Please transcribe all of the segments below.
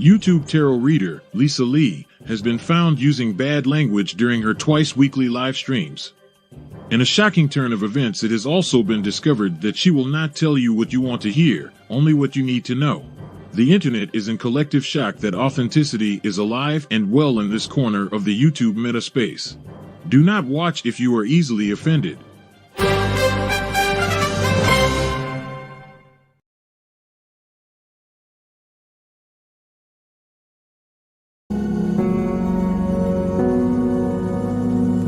YouTube tarot reader Lisa Lee has been found using bad language during her twice-weekly live streams. In a shocking turn of events, it has also been discovered that she will not tell you what you want to hear, only what you need to know. The internet is in collective shock that authenticity is alive and well in this corner of the YouTube meta space. Do not watch if you are easily offended.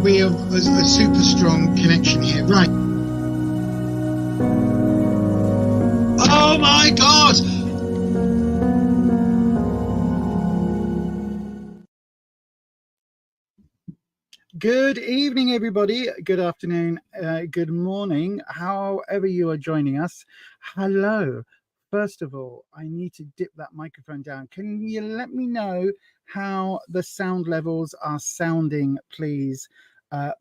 We have a super strong connection here, right? Oh my God! Good evening, everybody. Good afternoon. Good morning. However you are joining us. Hello. First of all, I need to dip that microphone down. Can you let me know how the sound levels are sounding, please?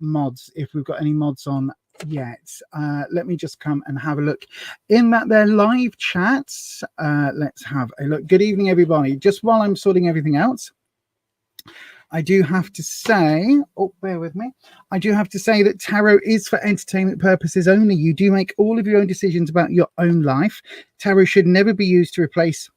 Mods, if we've got any mods on yet. Let me just come and have a look in that their live chats. Let's have a look. Good evening, everybody. Just while I'm sorting everything out, I do have to say, bear with me. I do have to say that tarot is for entertainment purposes only. You do make all of your own decisions about your own life. Tarot should never be used to replace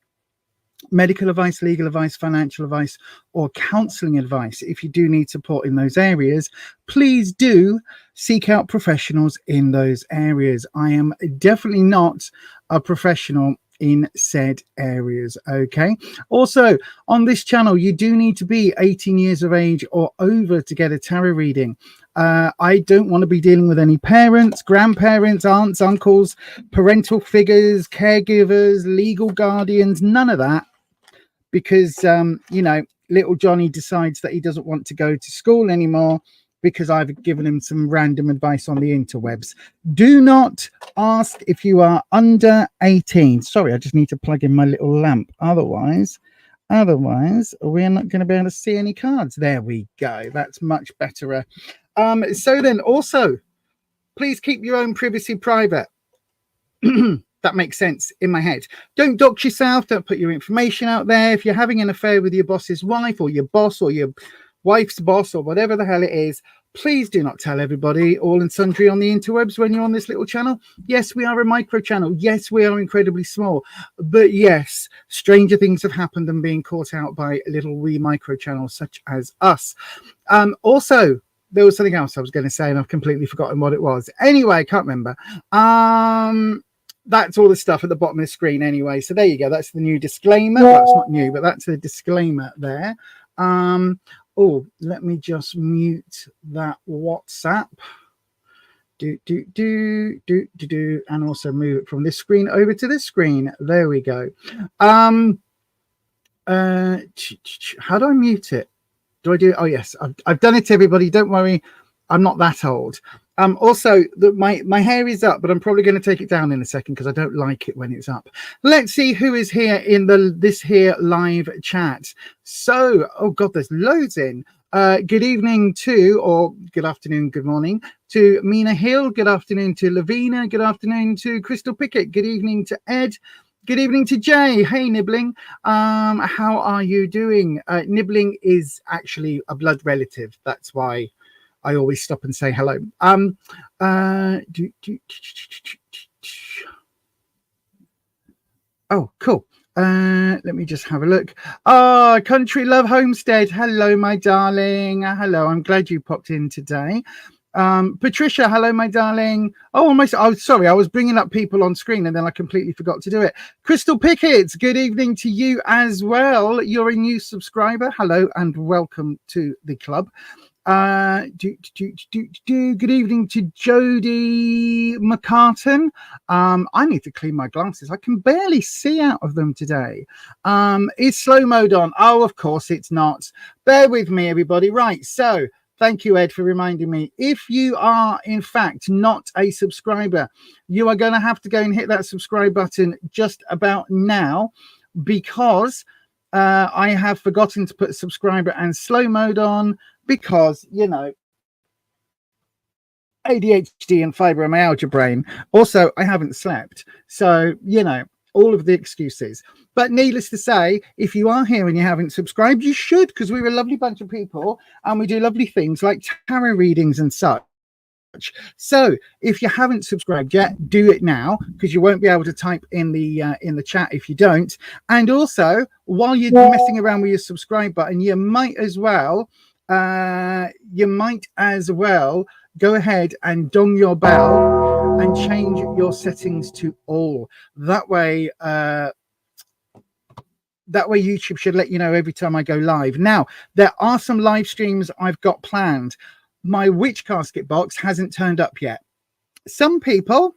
medical advice, legal advice, financial advice, or counseling advice. If you do need support in those areas, please do seek out professionals in those areas. I am definitely not a professional in said areas. Okay. Also, on this channel, you do need to be 18 years of age or over to get a tarot reading. I don't want to be dealing with any parents, grandparents, aunts, uncles, parental figures, caregivers, legal guardians, none of that. Because, you know, little Johnny decides that he doesn't want to go to school anymore because I've given him some random advice on the interwebs. Do not ask if you are under 18. Sorry, I just need to plug in my little lamp. Otherwise, we're not going to be able to see any cards. There we go. That's much better. So then also, please keep your own privacy private. That makes sense in my head. Don't dox yourself. Don't put your information out there. If you're having an affair with your boss's wife or your boss or your wife's boss or whatever the hell it is, please do not tell everybody all and sundry on the interwebs when you're on this little channel. Yes, we are a micro channel. Yes, we are incredibly small. But yes, stranger things have happened than being caught out by little wee micro channels such as us. Also, there was something else I was going to say and I've completely forgotten what it was. Anyway, I can't remember. That's all the stuff at the bottom of the screen anyway. So there you go. That's the new disclaimer. Well, it's not new, but that's the disclaimer there. Oh, let me just mute that WhatsApp. And also move it from this screen over to this screen. There we go. How do I mute it? Do I do it? Oh yes, I've done it, everybody. Don't worry, I'm not that old. Also, my hair is up, but I'm probably going to take it down in a second because I don't like it when it's up. Let's see who is here in this here live chat. So, oh God, there's loads in. Good evening to, or good afternoon, good morning to Mina Hill. Good afternoon to Lavina. Good afternoon to Crystal Pickett. Good evening to Ed. Good evening to Jay. Hey, Nibbling. How are you doing? Nibbling is actually a blood relative. That's why I always stop and say hello. Oh, cool. Let me just have a look. Oh, Country Love Homestead. Hello, my darling. Hello. I'm glad you popped in today. Patricia, hello, my darling. Oh, sorry, I was bringing up people on screen and then I completely forgot to do it. Crystal Pickett, good evening to you as well. You're a new subscriber. Hello and welcome to the club. Good evening to Jody McCartan. I need to clean my glasses. I can barely see out of them today. Is slow mode on? Oh, of course it's not. Bear with me, everybody. Right, so thank you, Ed, for reminding me. If you are, in fact, not a subscriber, you are going to have to go and hit that subscribe button just about now because I have forgotten to put subscriber and slow mode on because, you know, ADHD and fibromyalgia brain. Also, I haven't slept. So, you know, all of the excuses. But needless to say, if you are here and you haven't subscribed, you should, because we're a lovely bunch of people and we do lovely things like tarot readings and such. So if you haven't subscribed yet, do it now, because you won't be able to type in the chat if you don't. And also, while you're messing around with your subscribe button, you might as well go ahead and dong your bell and change your settings to all. That way YouTube should let you know every time I go live. Now, there are some live streams I've got planned. My witch casket box hasn't turned up yet. Some people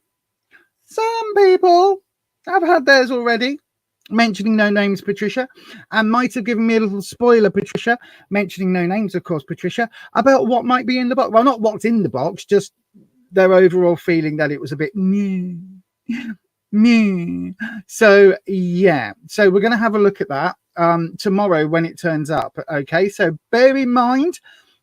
have had theirs already, mentioning no names, Patricia, and might have given me a little spoiler, Patricia, mentioning no names, of course, Patricia, about what might be in the box. Well, not what's in the box, just their overall feeling that it was a bit meh. So yeah, so we're going to have a look at that tomorrow when it turns up. Okay, so bear in mind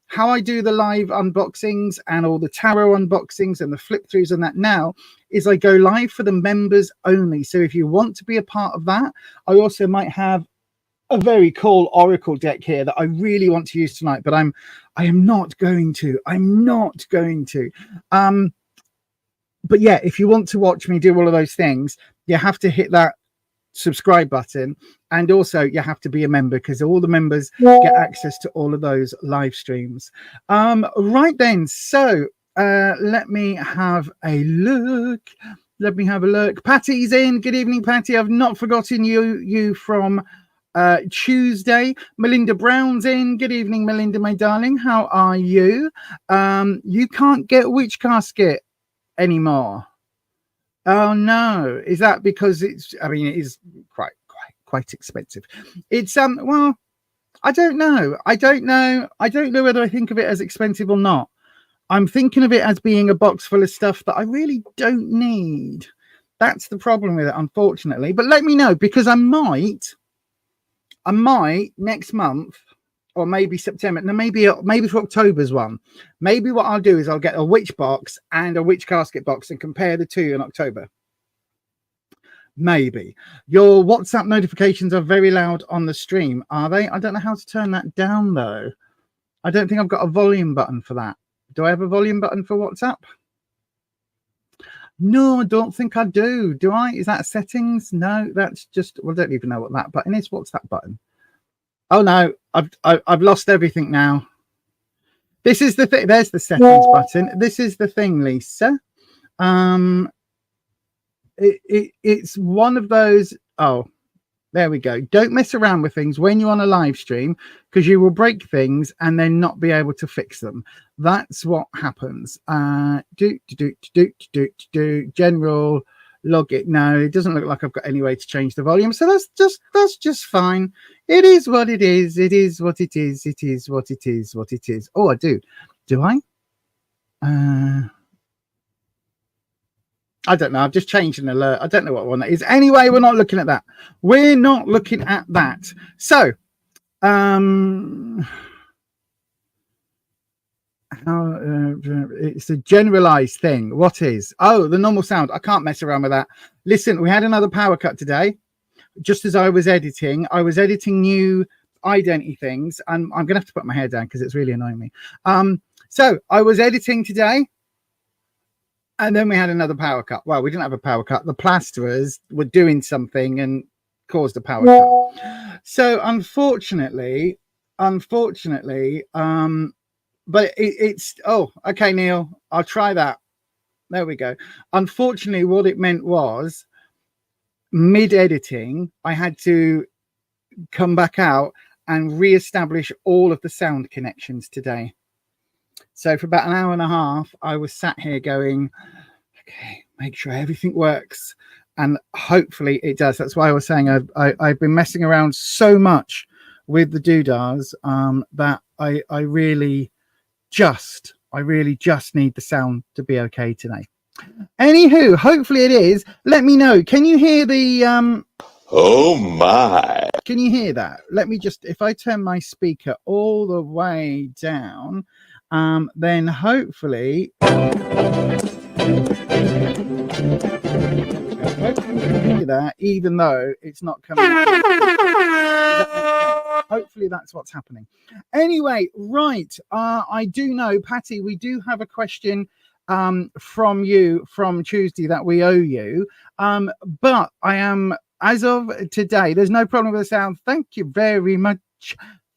how I do the live unboxings and all the tarot unboxings and the flip throughs and that now is I go live for the members only. So if you want to be a part of that, I also might have a very cool oracle deck here that I really want to use tonight, but I am not going to. But yeah, if you want to watch me do all of those things, you have to hit that subscribe button, and also you have to be a member because all the members get access to all of those live streams. Right then, so let me have a look. Patty's in. Good evening, Patty. I've not forgotten you from Tuesday. Melinda Brown's in. Good evening, Melinda, my darling. How are you? You can't get witch casket anymore. Oh no, is that because it's, I mean, it is quite expensive. It's well, I don't know whether I think of it as expensive or not. I'm thinking of it as being a box full of stuff that I really don't need. That's the problem with it, unfortunately. But let me know, because I might next month, or maybe September, no, maybe for October's one. Maybe what I'll do is I'll get a witch box and a witch casket box and compare the two in October. Maybe. Your WhatsApp notifications are very loud on the stream, are they? I don't know how to turn that down, though. I don't think I've got a volume button for that. Do I have a volume button for WhatsApp? No, I don't think I do. Do I? Is that settings? No, that's just, well, I don't even know what that button is. What's that button? Oh no, I've lost everything now. This is the thing. There's the settings button. This is the thing, Lisa. It's one of those. Oh, there we go. Don't mess around with things when you're on a live stream, because you will break things and then not be able to fix them. That's what happens. General log it. No, it doesn't look like I've got any way to change the volume, so that's just fine. It is what it is. It is what it is. It is what it is. What it is. Oh, I do I? I don't know. I've just changed an alert. I don't know what one that is. Anyway, we're not looking at that. We're not looking at that. So, it's a generalized thing. What is? Oh, the normal sound. I can't mess around with that. Listen, we had another power cut today. Just as I was editing new identity things, and I'm gonna have to put my hair down because it's really annoying me. So I was editing today, and then we had another power cut. Well, we didn't have a power cut. The plasterers were doing something and caused a power cut. So unfortunately, but it's oh, okay, Neil, I'll try that. There we go. Unfortunately, what it meant was mid-editing, I had to come back out and re-establish all of the sound connections today. So for about an hour and a half, I was sat here going, okay, make sure everything works. And hopefully it does. That's why I was saying I've been messing around so much with the doodahs that I really just need the sound to be okay today. Anywho, hopefully it is. Let me know. Can you hear the oh my, can you hear that? Let me just, if I turn my speaker all the way down, then hopefully that, even though it's not coming hopefully that's what's happening. Anyway, right, I do know, Patty, we do have a question from you from Tuesday that we owe you, but I am, as of today, there's no problem with the sound. Thank you very much.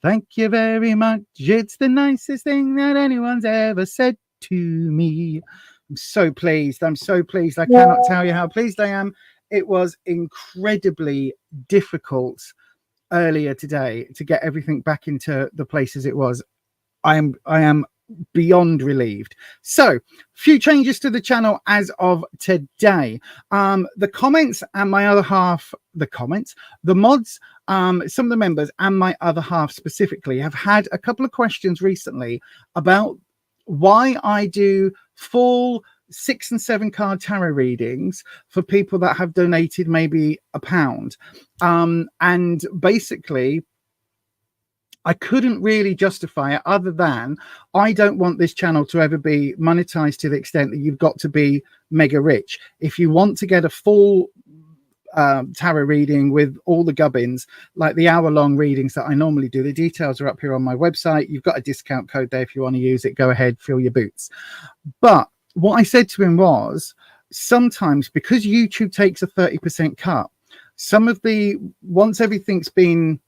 Thank you very much. It's the nicest thing that anyone's ever said to me. I'm so pleased. I'm so pleased. I cannot tell you how pleased I am. It was incredibly difficult earlier today to get everything back into the places it was. I am beyond relieved. So, few changes to the channel as of today. The comments and my other half, the mods, some of the members and my other half specifically have had a couple of questions recently about why I do full 6 and 7 card tarot readings for people that have donated maybe £1. And basically, I couldn't really justify it other than I don't want this channel to ever be monetized to the extent that you've got to be mega rich. If you want to get a full tarot reading with all the gubbins, like the hour-long readings that I normally do, the details are up here on my website. You've got a discount code there if you want to use it. Go ahead, fill your boots. But what I said to him was, sometimes because YouTube takes a 30% cut, some of the, once everything's been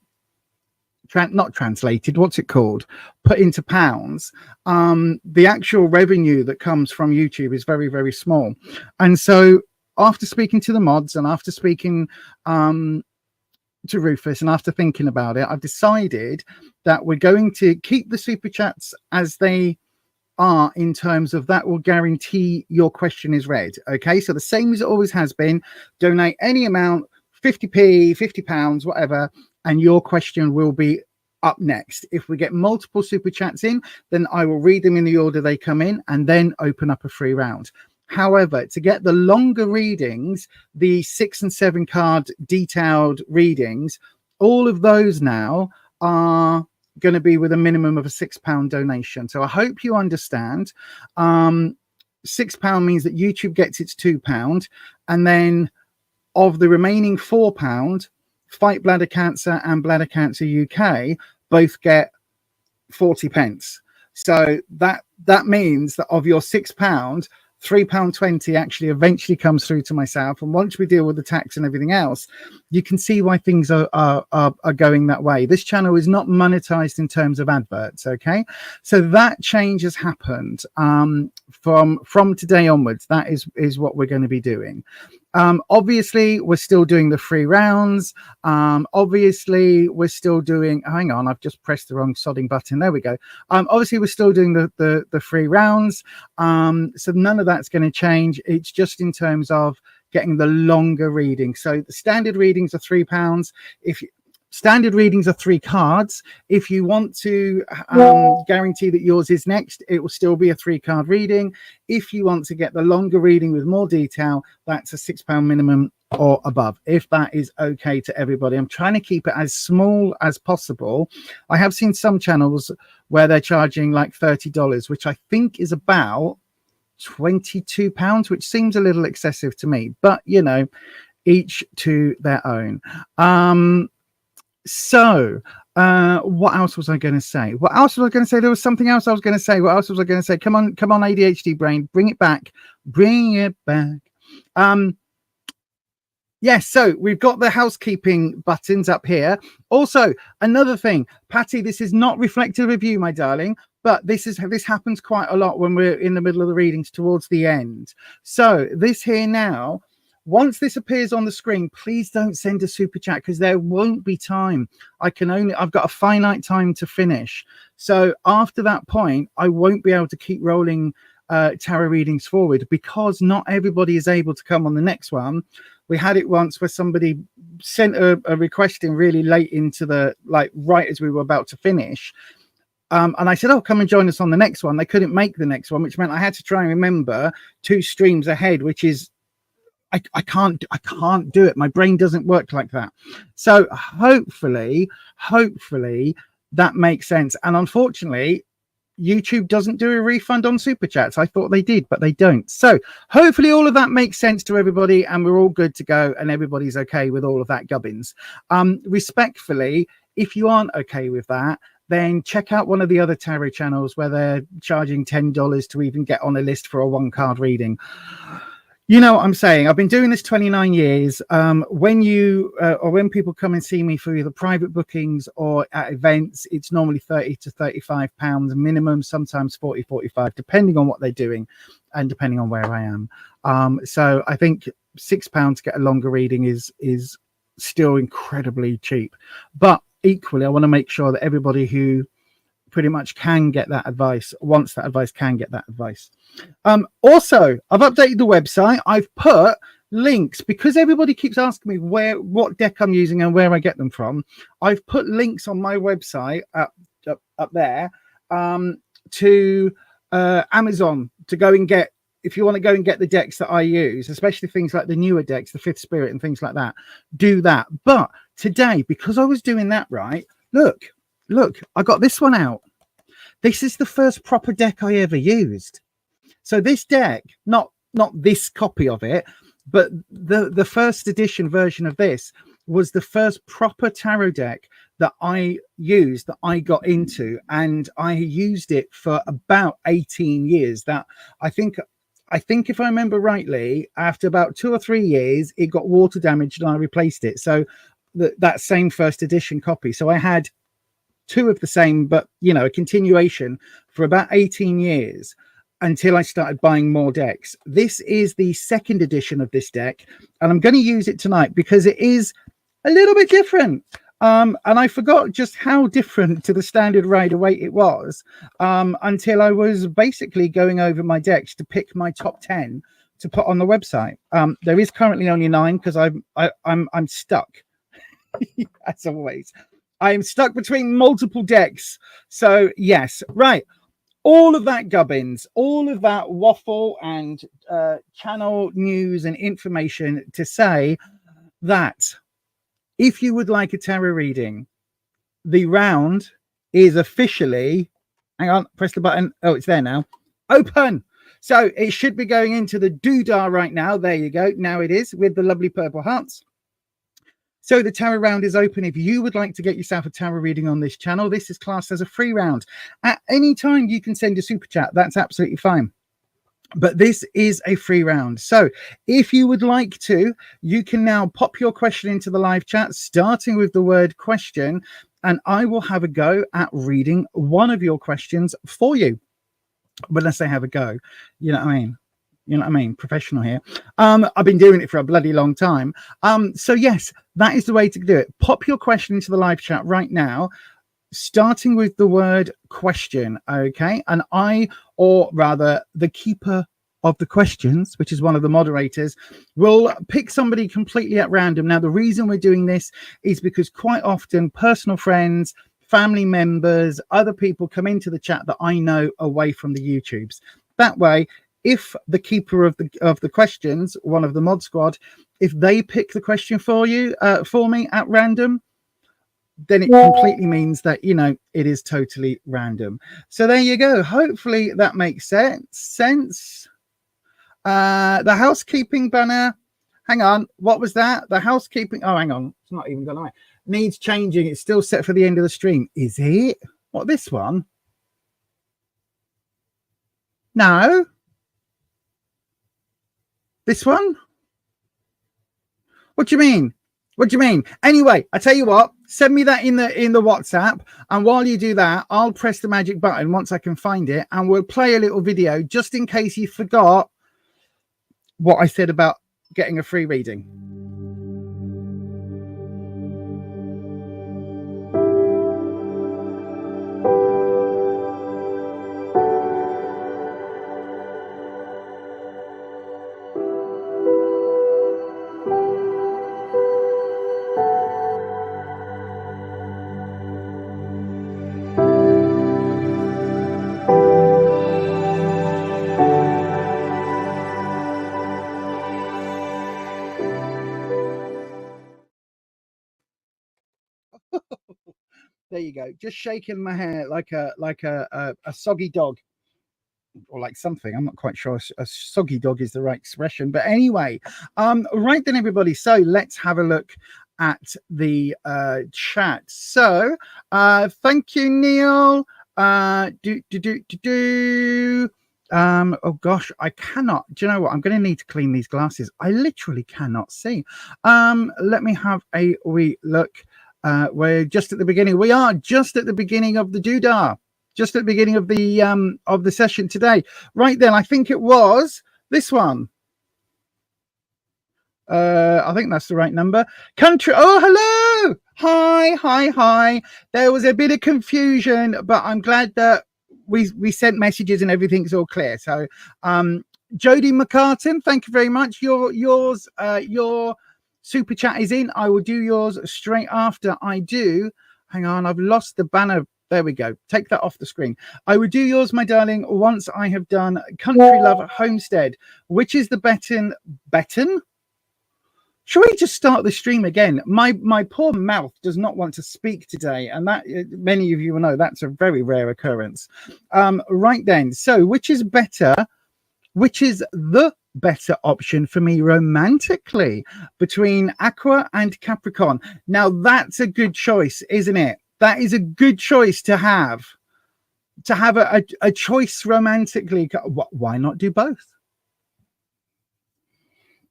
not translated, what's it called, put into pounds, the actual revenue that comes from YouTube is very, very small. And so after speaking to the mods and after speaking to Rufus and after thinking about it, I've decided that we're going to keep the super chats as they are, in terms of that will guarantee your question is read. Okay, so the same as it always has been. Donate any amount, 50p, £50, whatever, and your question will be up next. If we get multiple super chats in, then I will read them in the order they come in and then open up a free round. However, to get the longer readings, the 6 and 7 card detailed readings, all of those now are going to be with a minimum of a £6 donation. So I hope you understand. £6 means that YouTube gets its £2, and then of the remaining £4, Fight Bladder Cancer and Bladder Cancer UK both get 40 pence. So that means that of your £6, £3.20 actually eventually comes through to myself. And once we deal with the tax and everything else, you can see why things are going that way. This channel is not monetized in terms of adverts. Okay, so that change has happened from today onwards. That is what we're going to be doing. Obviously we're still doing the free rounds. Obviously we're still doing, hang on, I've just pressed the wrong sodding button. There we go. Obviously we're still doing the free rounds. So none of that's going to change. It's just in terms of getting the longer reading. So the standard readings are £3. Standard readings are 3 cards. If you want to guarantee that yours is next, it will still be a 3-card reading. If you want to get the longer reading with more detail, that's a £6 minimum or above, if that is okay to everybody. I'm trying to keep it as small as possible. I have seen some channels where they're charging like $30, which I think is about £22, which seems a little excessive to me, but you know, each to their own. So what else was I going to say? There was something else I was going to say. What else was I going to say? Come on, ADHD brain, bring it back. Yes, so we've got the housekeeping buttons up here. Also, another thing, Patty, this is not reflective of you, my darling, but this happens quite a lot when we're in the middle of the readings towards the end. So this here now, once this appears on the screen, please don't send a super chat because there won't be time. I've got a finite time to finish. So after that point, I won't be able to keep rolling tarot readings forward because not everybody is able to come on the next one. We had it once where somebody sent a request in really late into the, like right as we were about to finish. And I said, oh, come and join us on the next one. They couldn't make the next one, which meant I had to try and remember 2 streams ahead, which is, I can't do it. My brain doesn't work like that. So hopefully that makes sense. And unfortunately, YouTube doesn't do a refund on super chats. I thought they did, but they don't. So hopefully all of that makes sense to everybody and we're all good to go and everybody's okay with all of that gubbins. Respectfully, if you aren't okay with that, then check out one of the other tarot channels where they're charging $10 to even get on a list for a 1-card reading. You know what I'm saying? I've been doing this 29 years. When people come and see me for either private bookings or at events, it's normally £30 to £35 minimum, sometimes 40, 45, depending on what they're doing and depending on where I am. So I think £6 to get a longer reading is still incredibly cheap. But equally, I want to make sure that everybody who pretty much can get that advice, wants that advice, can get that advice. Also, I've updated the website. I've put links because everybody keeps asking me what deck I'm using and where I get them from. I've put links on my website up there to Amazon to go and get, if you want to go and get the decks that I use, especially things like the newer decks, the Fifth Spirit and things like that, do that. But today, because I was doing that, right, look, I got this one out. This is the first proper deck I ever used. So this deck, not this copy of it, but the first edition version of this was the first proper tarot deck that I used, that I got into, and I used it for about 18 years. That I think if I remember rightly, after about 2 or 3 years, it got water damaged and I replaced it. So that same first edition copy. So I had 2 of the same, but you know, a continuation for about 18 years until I started buying more decks. This is the second edition of this deck, and I'm going to use it tonight because it is a little bit different. And I forgot just how different to the standard Rider-Waite it was until I was basically going over my decks to pick my top 10 to put on the website. There is currently only 9 because I'm stuck. As always, I am stuck between multiple decks. So yes, right. All of that gubbins, all of that waffle and channel news and information to say that if you would like a tarot reading, the round is officially, hang on, press the button. Oh, it's there now. Open. So it should be going into the doodah right now. There you go. Now it is with the lovely purple hearts. So the tarot round is open. If you would like to get yourself a tarot reading on this channel, this is classed as a free round. At any time, you can send a super chat. That's absolutely fine. But this is a free round. So if you would like to, you can now pop your question into the live chat, starting with the word question, and I will have a go at reading one of your questions for you. When I say have a go, you know what I mean? You know what I mean? Professional here. I've been doing it for a bloody long time. So yes, that is the way to do it. Pop your question into the live chat right now, starting with the word question, okay? And I, or rather the keeper of the questions, which is one of the moderators, will pick somebody completely at random. Now, the reason we're doing this is because quite often personal friends, family members, other people come into the chat that I know away from the YouTubes. That way, if the keeper of the questions, one of the mod squad, if they pick the question for you, for me at random, then it completely means that, you know, it is totally random. So there you go. Hopefully that makes sense. The housekeeping banner. Hang on. What was that? The housekeeping. Oh, hang on. It's not even gone away. Needs changing. It's still set for the end of the stream. Is it? What, this one? No. This one? What do you mean? What do you mean? Anyway, I tell you what, send me that in the WhatsApp, and while you do that, I'll press the magic button once I can find it, and we'll play a little video just in case you forgot what I said about getting a free reading. There you go. Just shaking my hair like a soggy dog, or like something. I'm not quite sure a soggy dog is the right expression. But anyway, right then, everybody. So let's have a look at the chat. So thank you, Neil. Oh gosh, I cannot. Do you know what? I'm going to need to clean these glasses. I literally cannot see. Let me have a wee look. We're just at the beginning. We are just at the beginning of the doodah. Just at the beginning of the session today. Right then, I think it was this one. I think that's the right number. Country. Oh, hello. Hi. There was a bit of confusion, but I'm glad that we sent messages and everything's all clear. So, Jody McCartan, thank you very much. Your super chat is in. I will do yours straight after I do. Hang on, I've lost the banner. There we go. Take that off the screen. I will do yours, my darling, once I have done Country Love Homestead, which is the Betten. Shall we just start the stream again? My poor mouth does not want to speak today, and that many of you will know that's a very rare occurrence. Right then, so which is better? Which is the better option for me romantically between Aqua and Capricorn? Now that's a good choice, isn't it? That is a good choice to have a choice romantically. Why not do both?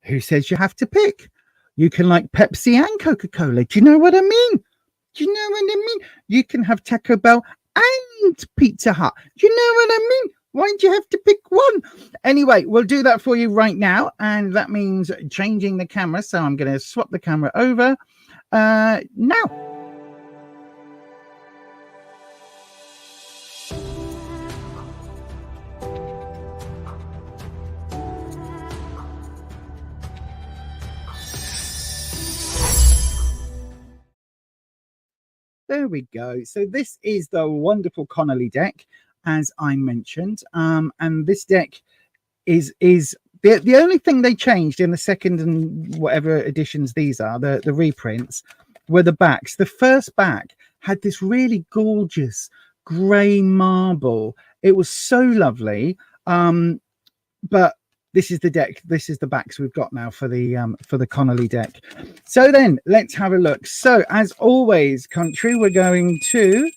Who says you have to pick? You can like Pepsi and Coca-Cola. Do you know what I mean? Do you know what I mean? You can have Taco Bell and Pizza Hut. Do you know what I mean? Why do you have to pick one? Anyway, we'll do that for you right now. And that means changing the camera. So I'm going to swap the camera over now. There we go. So this is the wonderful Connolly deck, as I mentioned. And this deck is the only thing they changed in the second and whatever editions these are, the reprints, were the backs. The first back had this really gorgeous grey marble. It was so lovely. But this is the deck. This is the backs we've got now for the Connolly deck. So then let's have a look. So as always, country, we're going to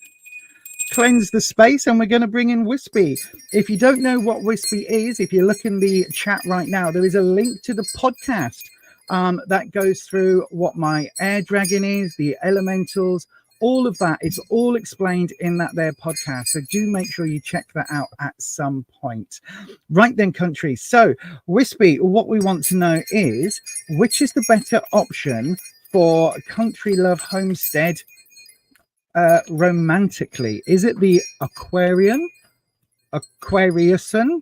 cleanse the space, and we're going to bring in Wispy. If you don't know what Wispy is, if you look in the chat right now, there is a link to the podcast that goes through what my air dragon is, the elementals, all of that. It's all explained in that there podcast. So do make sure you check that out at some point. Right then, country. So Wispy, what we want to know is, which is the better option for Country Love Homestead romantically? Is it the Aquarian, Aquariusan,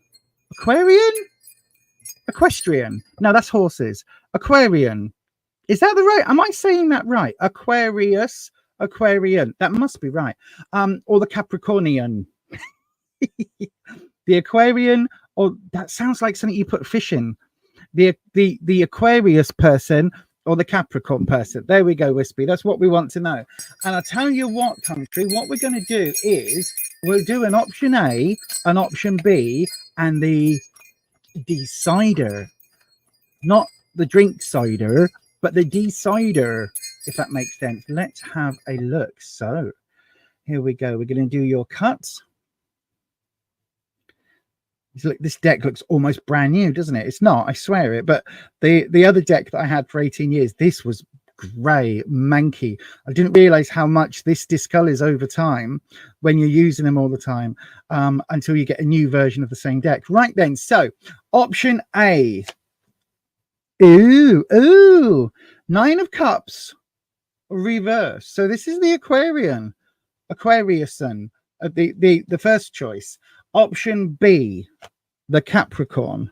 Equestrian? No, that's horses. Aquarian. Is that the right? Am I saying that right? Aquarius, Aquarian. That must be right. Or the Capricornian. The Aquarian, or that sounds like something you put fish in. The Aquarius person or the Capricorn person. There we go, Wispy. That's what we want to know. And I'll tell you what, country, what we're going to do is we'll do an option A, an option B, and the decider. Not the drink cider, but the decider, if that makes sense. Let's have a look. So here we go. We're going to do your cuts. Look, this deck looks almost brand new, doesn't it? It's not, I swear it. But the other deck that I had for 18 years, this was grey, manky. I didn't realize how much this discolors over time when you're using them all the time, until you get a new version of the same deck. Right then, so option A. Ooh, 9 of Cups reverse. So this is the Aquariusan, the first choice. Option B, the Capricorn.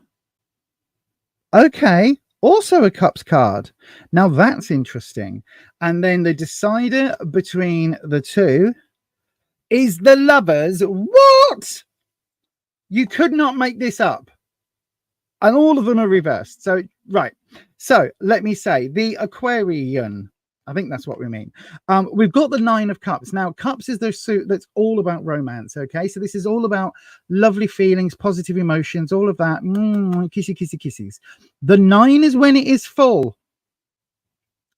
Okay, also a Cups card. Now that's interesting. And then the decider between the two is the Lovers. What? You could not make this up. And all of them are reversed. So, right. So let me say the Aquarian. I think that's what we mean. We've got the 9 of Cups. Now, Cups is the suit that's all about romance, okay? So this is all about lovely feelings, positive emotions, all of that. Kissy, kissy, kisses. The 9 is when it is full.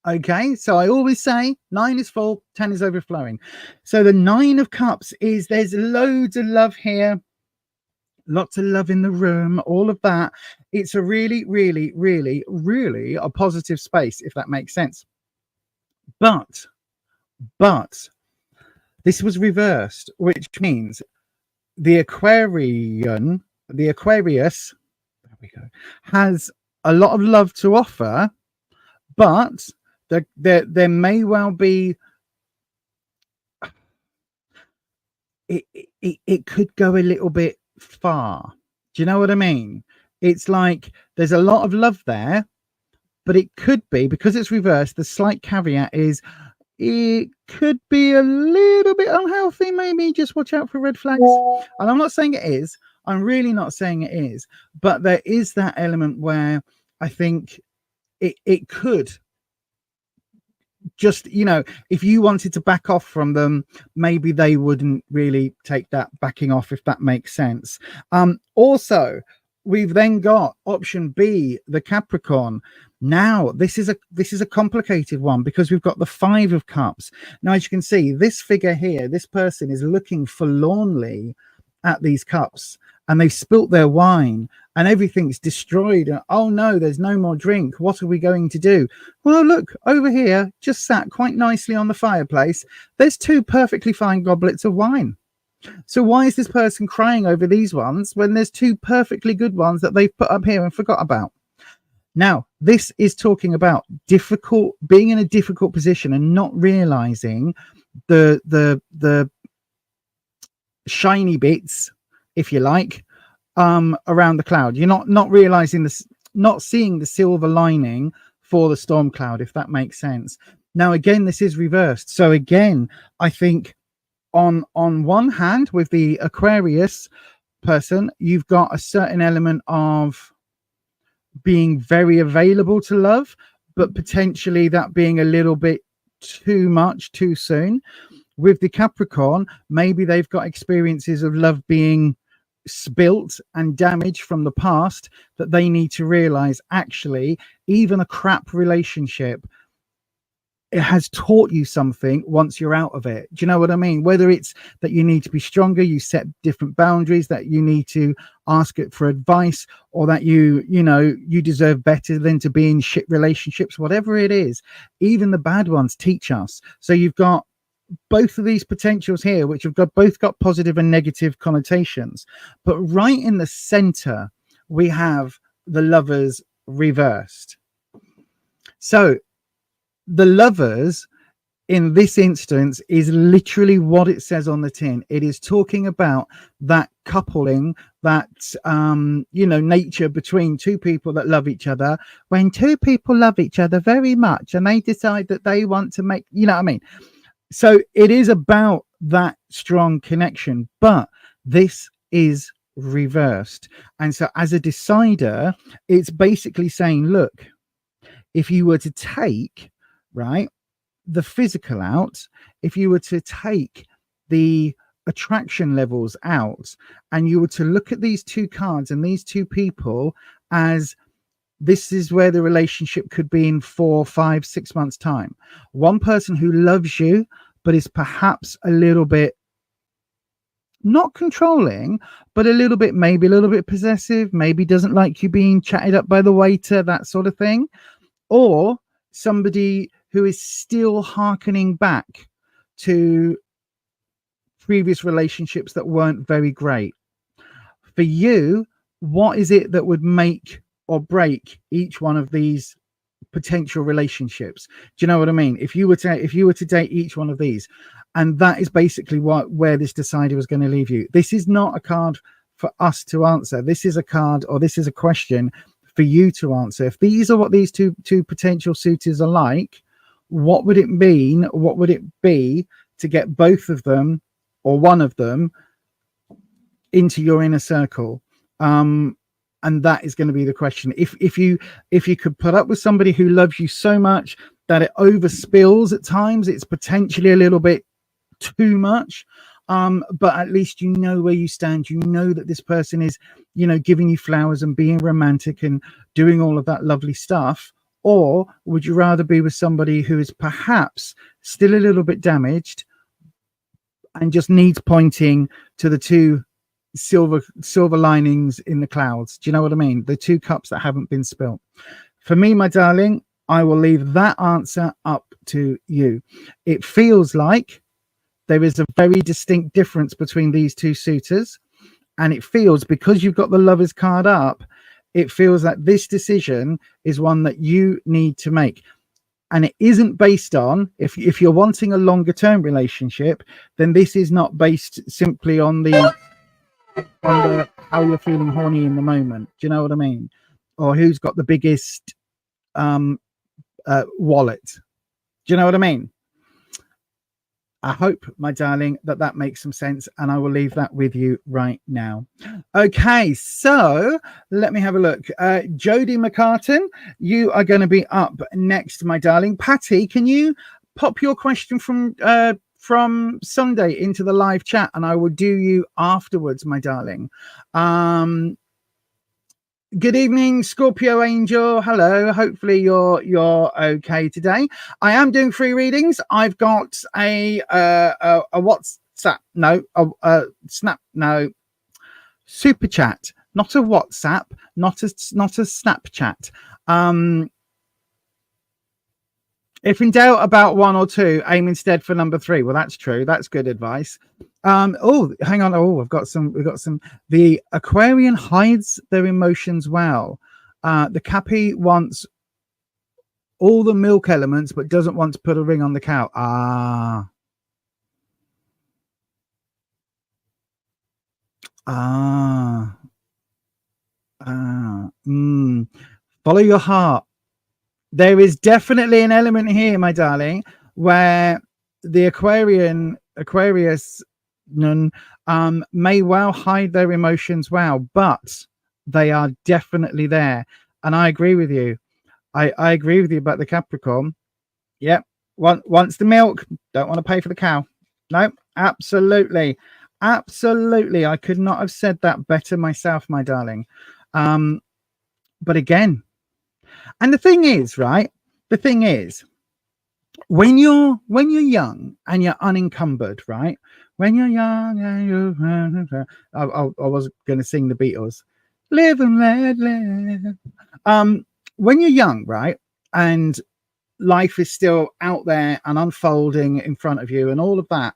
Okay, so I always say 9 is full, 10 is overflowing. So the 9 of Cups is there's loads of love here. Lots of love in the room, all of that. It's a really, really, really, really a positive space, if that makes sense. But this was reversed, which means the Aquarius, there we go, has a lot of love to offer, but there may well be it could go a little bit far. Do you know what I mean? It's like there's a lot of love there, but it could be, because it's reversed, the slight caveat is it could be a little bit unhealthy. Maybe just watch out for red flags. And I'm not saying it is. I'm really not saying it is. But there is that element where I think it could just, you know, if you wanted to back off from them, maybe they wouldn't really take that backing off, if that makes sense. Also, we've then got option B, the Capricorn. Now, this is a complicated one because we've got the 5 of Cups. Now, as you can see, this figure here, this person is looking forlornly at these cups, and they've spilt their wine and everything's destroyed. And, oh no, there's no more drink. What are we going to do? Well, look, over here, just sat quite nicely on the fireplace, there's 2 perfectly fine goblets of wine. So why is this person crying over these ones when there's 2 perfectly good ones that they've put up here and forgot about? Now, this is talking about being in a difficult position and not realizing the shiny bits, if you like, around the cloud. You're not realizing this, not seeing the silver lining for the storm cloud, if that makes sense. Now, again, this is reversed. So again, I think on one hand, with the Aquarius person, you've got a certain element of being very available to love, but potentially that being a little bit too much too soon. With the Capricorn, maybe they've got experiences of love being spilt and damaged from the past that they need to realize, actually, even a crap relationship, it has taught you something once you're out of it. Do you know what I mean? Whether it's that you need to be stronger, you set different boundaries, that you need to ask it for advice, or that you deserve better than to be in shit relationships, whatever it is, even the bad ones teach us. So you've got both of these potentials here, which have both got positive and negative connotations. But right in the center, we have the Lovers reversed. So the Lovers in this instance is literally what it says on the tin. It is talking about that coupling, that nature between two people that love each other. When two people love each other very much and they decide that they want to make, you know what I mean? So it is about that strong connection, but this is reversed. And so as a decider, it's basically saying, look, if you were to take, right, the physical out, if you were to take the attraction levels out, and you were to look at these two cards and these two people as this is where the relationship could be in 4, 5, 6 months time. One person who loves you, but is perhaps a little bit not controlling, but maybe a little bit possessive, maybe doesn't like you being chatted up by the waiter, that sort of thing. Or somebody who is still hearkening back to previous relationships that weren't very great. For you, what is it that would make or break each one of these potential relationships? Do you know what I mean? If you were to date each one of these, and that is basically where this decider was going to leave you. This is not a card for us to answer. This is a card, or this is a question for you to answer. If these are what these two potential suitors are like, what would it mean? What would it be to get both of them or one of them into your inner circle? And that is going to be the question. If you could put up with somebody who loves you so much that it overspills at times, it's potentially a little bit too much. But at least you know where you stand. You know that this person is, giving you flowers and being romantic and doing all of that lovely stuff. Or would you rather be with somebody who is perhaps still a little bit damaged and just needs pointing to the two silver linings in the clouds? Do you know what I mean? The two cups that haven't been spilt. For me, my darling, I will leave that answer up to you. It feels like there is a very distinct difference between these two suitors, and it feels, because you've got the Lovers card up, it feels like this decision is one that you need to make. And it isn't based on, if you're wanting a longer term relationship, then this is not based simply on the how you're feeling horny in the moment. Do you know what I mean? Or who's got the biggest wallet. Do you know what I mean? I hope, my darling, that makes some sense, and I will leave that with you right now. Okay, so let me have a look. Jodie McCartan, you are going to be up next, my darling. Patty, can you pop your question from Sunday into the live chat, and I will do you afterwards, my darling. Good evening, Scorpio Angel. Hello. Hopefully you're okay today. I am doing free readings. I've got a WhatsApp, no, a Snap, no, Superchat, not a WhatsApp, not a Snapchat. If in doubt about one or two, aim instead for number 3. Well, that's true. That's good advice. Oh, hang on. Oh, we've got some. The Aquarian hides their emotions well. The Cappy wants all the milk elements, but doesn't want to put a ring on the cow. Follow your heart. There is definitely an element here, my darling, where the Aquarius may well hide their emotions well, but they are definitely there. And I agree with you. I agree with you about the Capricorn. Yep. Wants the milk, don't want to pay for the cow. No, absolutely. Absolutely. I could not have said that better myself, my darling. But again, and the thing is, right? The thing is, when you're young and you're unencumbered, right? When you're young and you're, I was going to sing the Beatles, live and let live. When you're young, right, and life is still out there and unfolding in front of you and all of that,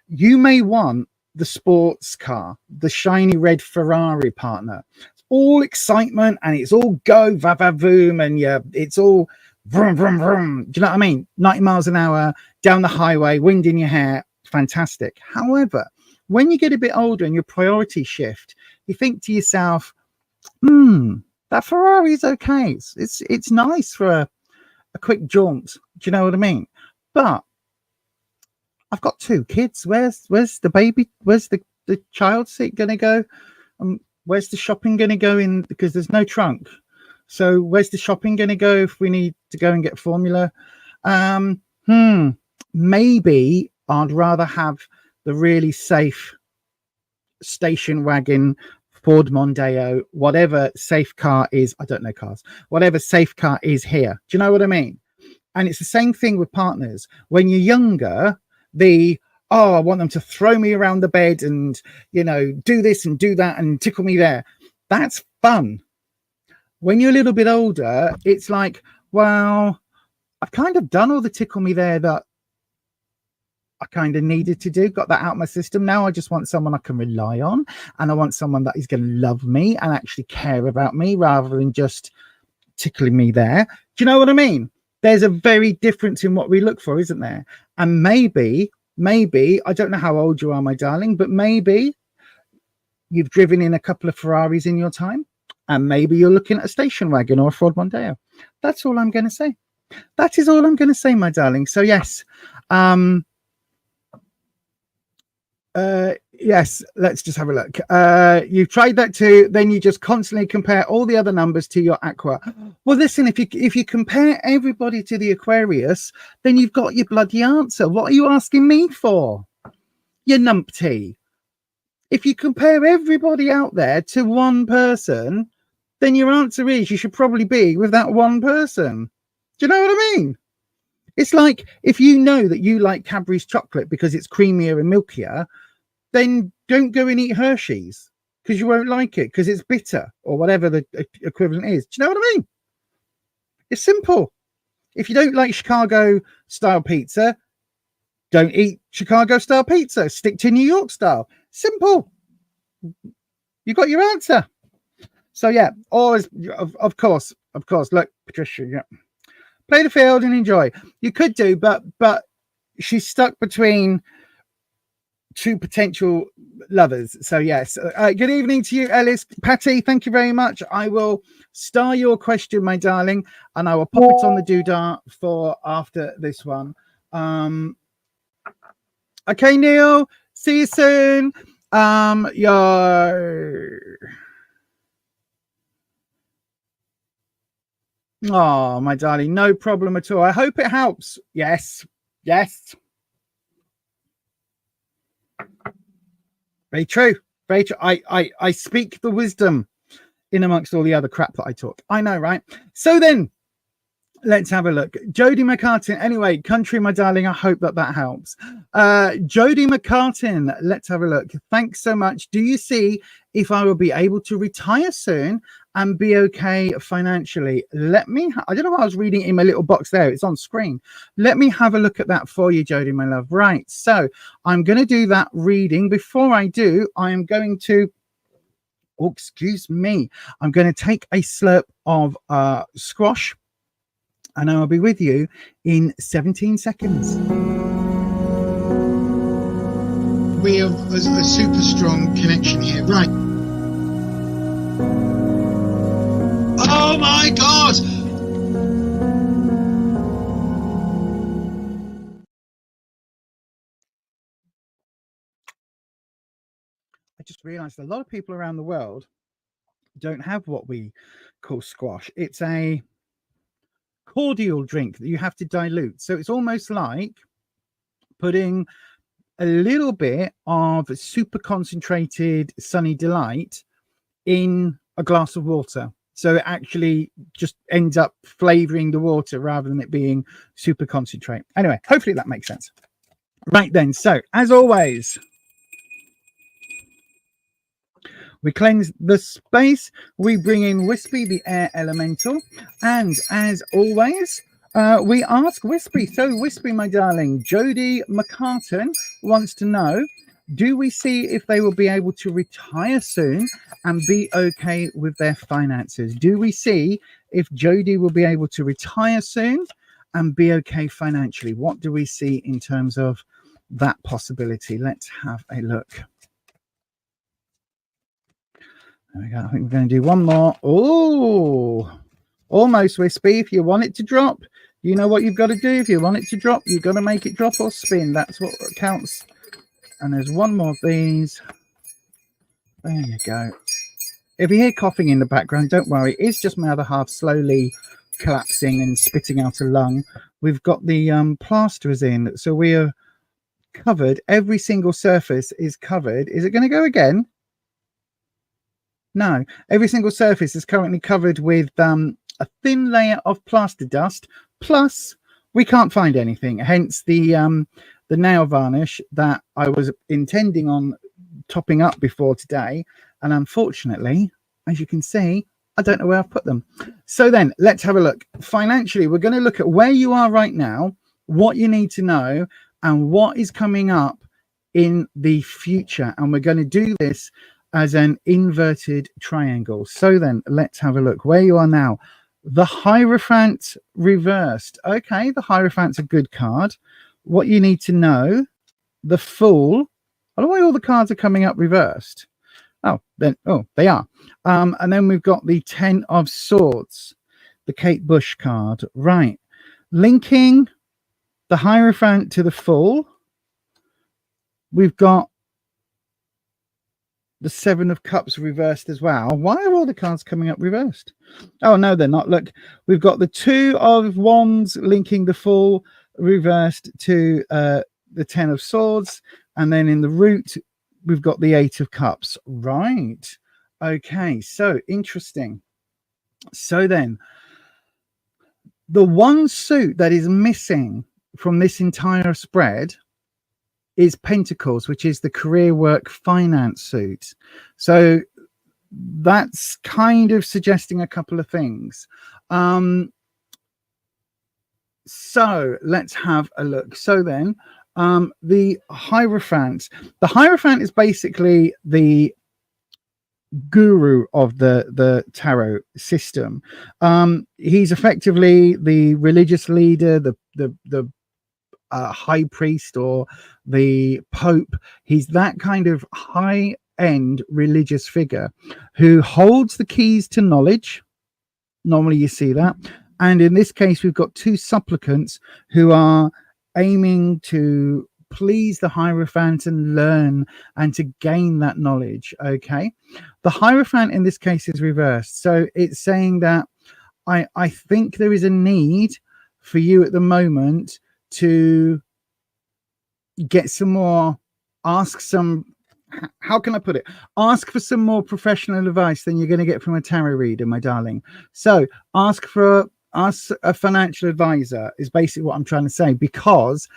you may want the sports car, the shiny red Ferrari, partner. It's all excitement and it's all go, va va voom, and yeah, it's all vroom, vroom, vroom. Do you know what I mean? 90 miles an hour down the highway, wind in your hair, fantastic. However, when you get a bit older and your priorities shift, you think to yourself, that Ferrari is okay. It's nice for a quick jaunt. Do you know what I mean? But I've got 2 kids. Where's the baby? Where's the child seat going to go? Where's the shopping going to go in? Because there's no trunk. So where's the shopping going to go if we need to go and get formula? Maybe I'd rather have the really safe station wagon, Ford Mondeo, whatever safe car is. I don't know cars. Whatever safe car is here. Do you know what I mean? And it's the same thing with partners. When you're younger, I want them to throw me around the bed and, do this and do that and tickle me there. That's fun. When you're a little bit older, it's like, well, I've kind of done all the tickle me there that I kind of needed to do, got that out of my system. Now I just want someone I can rely on, and I want someone that is going to love me and actually care about me rather than just tickling me there. Do you know what I mean? There's a very difference in what we look for, isn't there? And maybe, I don't know how old you are, my darling, but maybe you've driven in a couple of Ferraris in your time, and maybe you're looking at a station wagon or a Ford Mondeo. That's all I'm going to say. That is all I'm going to say, my darling. So yes, yes, let's just have a look. You've tried that too, then you just constantly compare all the other numbers to your Aqua. Well, listen, if you compare everybody to the Aquarius, then you've got your bloody answer. What are you asking me for, you numpty? If you compare everybody out there to one person, then your answer is you should probably be with that one person. Do you know what I mean? It's like if you know that you like Cadbury's chocolate because it's creamier and milkier, then don't go and eat Hershey's because you won't like it because it's bitter or whatever the equivalent is. Do you know what I mean? It's simple. If you don't like Chicago style pizza, don't eat Chicago style pizza. Stick to New York style. Simple. You got your answer. So yeah, always, of course. Look, Patricia, yeah. Play the field and enjoy. You could do, but she's stuck between 2 potential lovers. So yes, good evening to you, Ellis. Patty, thank you very much. I will star your question, my darling, and I will pop it on the doodah for after this one. Okay, Neil, see you soon. Oh, my darling, no problem at all. I hope it helps. Yes. Very true. Very true. I speak the wisdom in amongst all the other crap that I talk. I know, right? So then, let's have a look. Jodie McCartin. Anyway, country, my darling, I hope that helps. Jodie McCartin, let's have a look. Thanks so much. Do you see if I will be able to retire soon and be okay financially? I don't know why I was reading it in my little box there. It's on screen. Let me have a look at that for you, Jodie, my love. Right. So I'm going to do that reading. Before I do, I am going to, excuse me. I'm going to take a slurp of squash, and I'll be with you in 17 seconds. We have a super strong connection here. Right. Oh my God! I just realized a lot of people around the world don't have what we call squash. It's a cordial drink that you have to dilute. So it's almost like putting a little bit of super concentrated Sunny Delight in a glass of water. So it actually just ends up flavoring the water rather than it being super concentrate. Anyway, hopefully that makes sense. Right then, so as always, we cleanse the space, we bring in Wispy, the air elemental, and as always, we ask Wispy. So Wispy, my darling, Jodie McCartan wants to know, do we see if they will be able to retire soon and be okay with their finances? Do we see if Jodie will be able to retire soon and be okay financially? What do we see in terms of that possibility? Let's have a look. There we go. I think we're going to do one more. Oh, almost, Wispy. If you want it to drop, you know what you've got to do. If you want it to drop, you've got to make it drop or spin. That's what counts. And there's one more of these. There you go. If you hear coughing in the background, don't worry. It's just my other half slowly collapsing and spitting out a lung. We've got the plasterers in. So we are covered. Every single surface is covered. Is it going to go again? No. Every single surface is currently covered with a thin layer of plaster dust. Plus, we can't find anything. Hence the nail varnish that I was intending on topping up before today, and unfortunately, as you can see, I don't know where I've put them. So then let's have a look. Financially, we're going to look at where you are right now, what you need to know, and what is coming up in the future. And we're going to do this as an inverted triangle. So then let's have a look where you are now. The Hierophant reversed. Okay, the Hierophant's a good card. What you need to know, the Fool. I don't know why all the cards are coming up reversed. Oh, then, oh, they are. And then we've got the 10 of Swords, the Kate Bush card. Right. Linking the Hierophant to the Fool, we've got the 7 of Cups reversed as well. Why are all the cards coming up reversed? Oh, no, they're not. Look, we've got the 2 of Wands linking the Fool reversed to the 10 of Swords. And then in the root, we've got the 8 of Cups. Right. Okay, so interesting. So then, the one suit that is missing from this entire spread is Pentacles, which is the career work finance suit. So that's kind of suggesting a couple of things. So let's have a look. So then, the Hierophant. The Hierophant is basically the guru of the tarot system. He's effectively the religious leader, the high priest or the pope. He's that kind of high end religious figure who holds the keys to knowledge. Normally you see that. And in this case, we've got 2 supplicants who are aiming to please the Hierophant and learn and to gain that knowledge. Okay. The Hierophant in this case is reversed. So it's saying that I think there is a need for you at the moment to get some more, ask some, how can I put it? Ask for some more professional advice than you're going to get from a tarot reader, my darling. So ask for a financial advisor is basically what I'm trying to say, because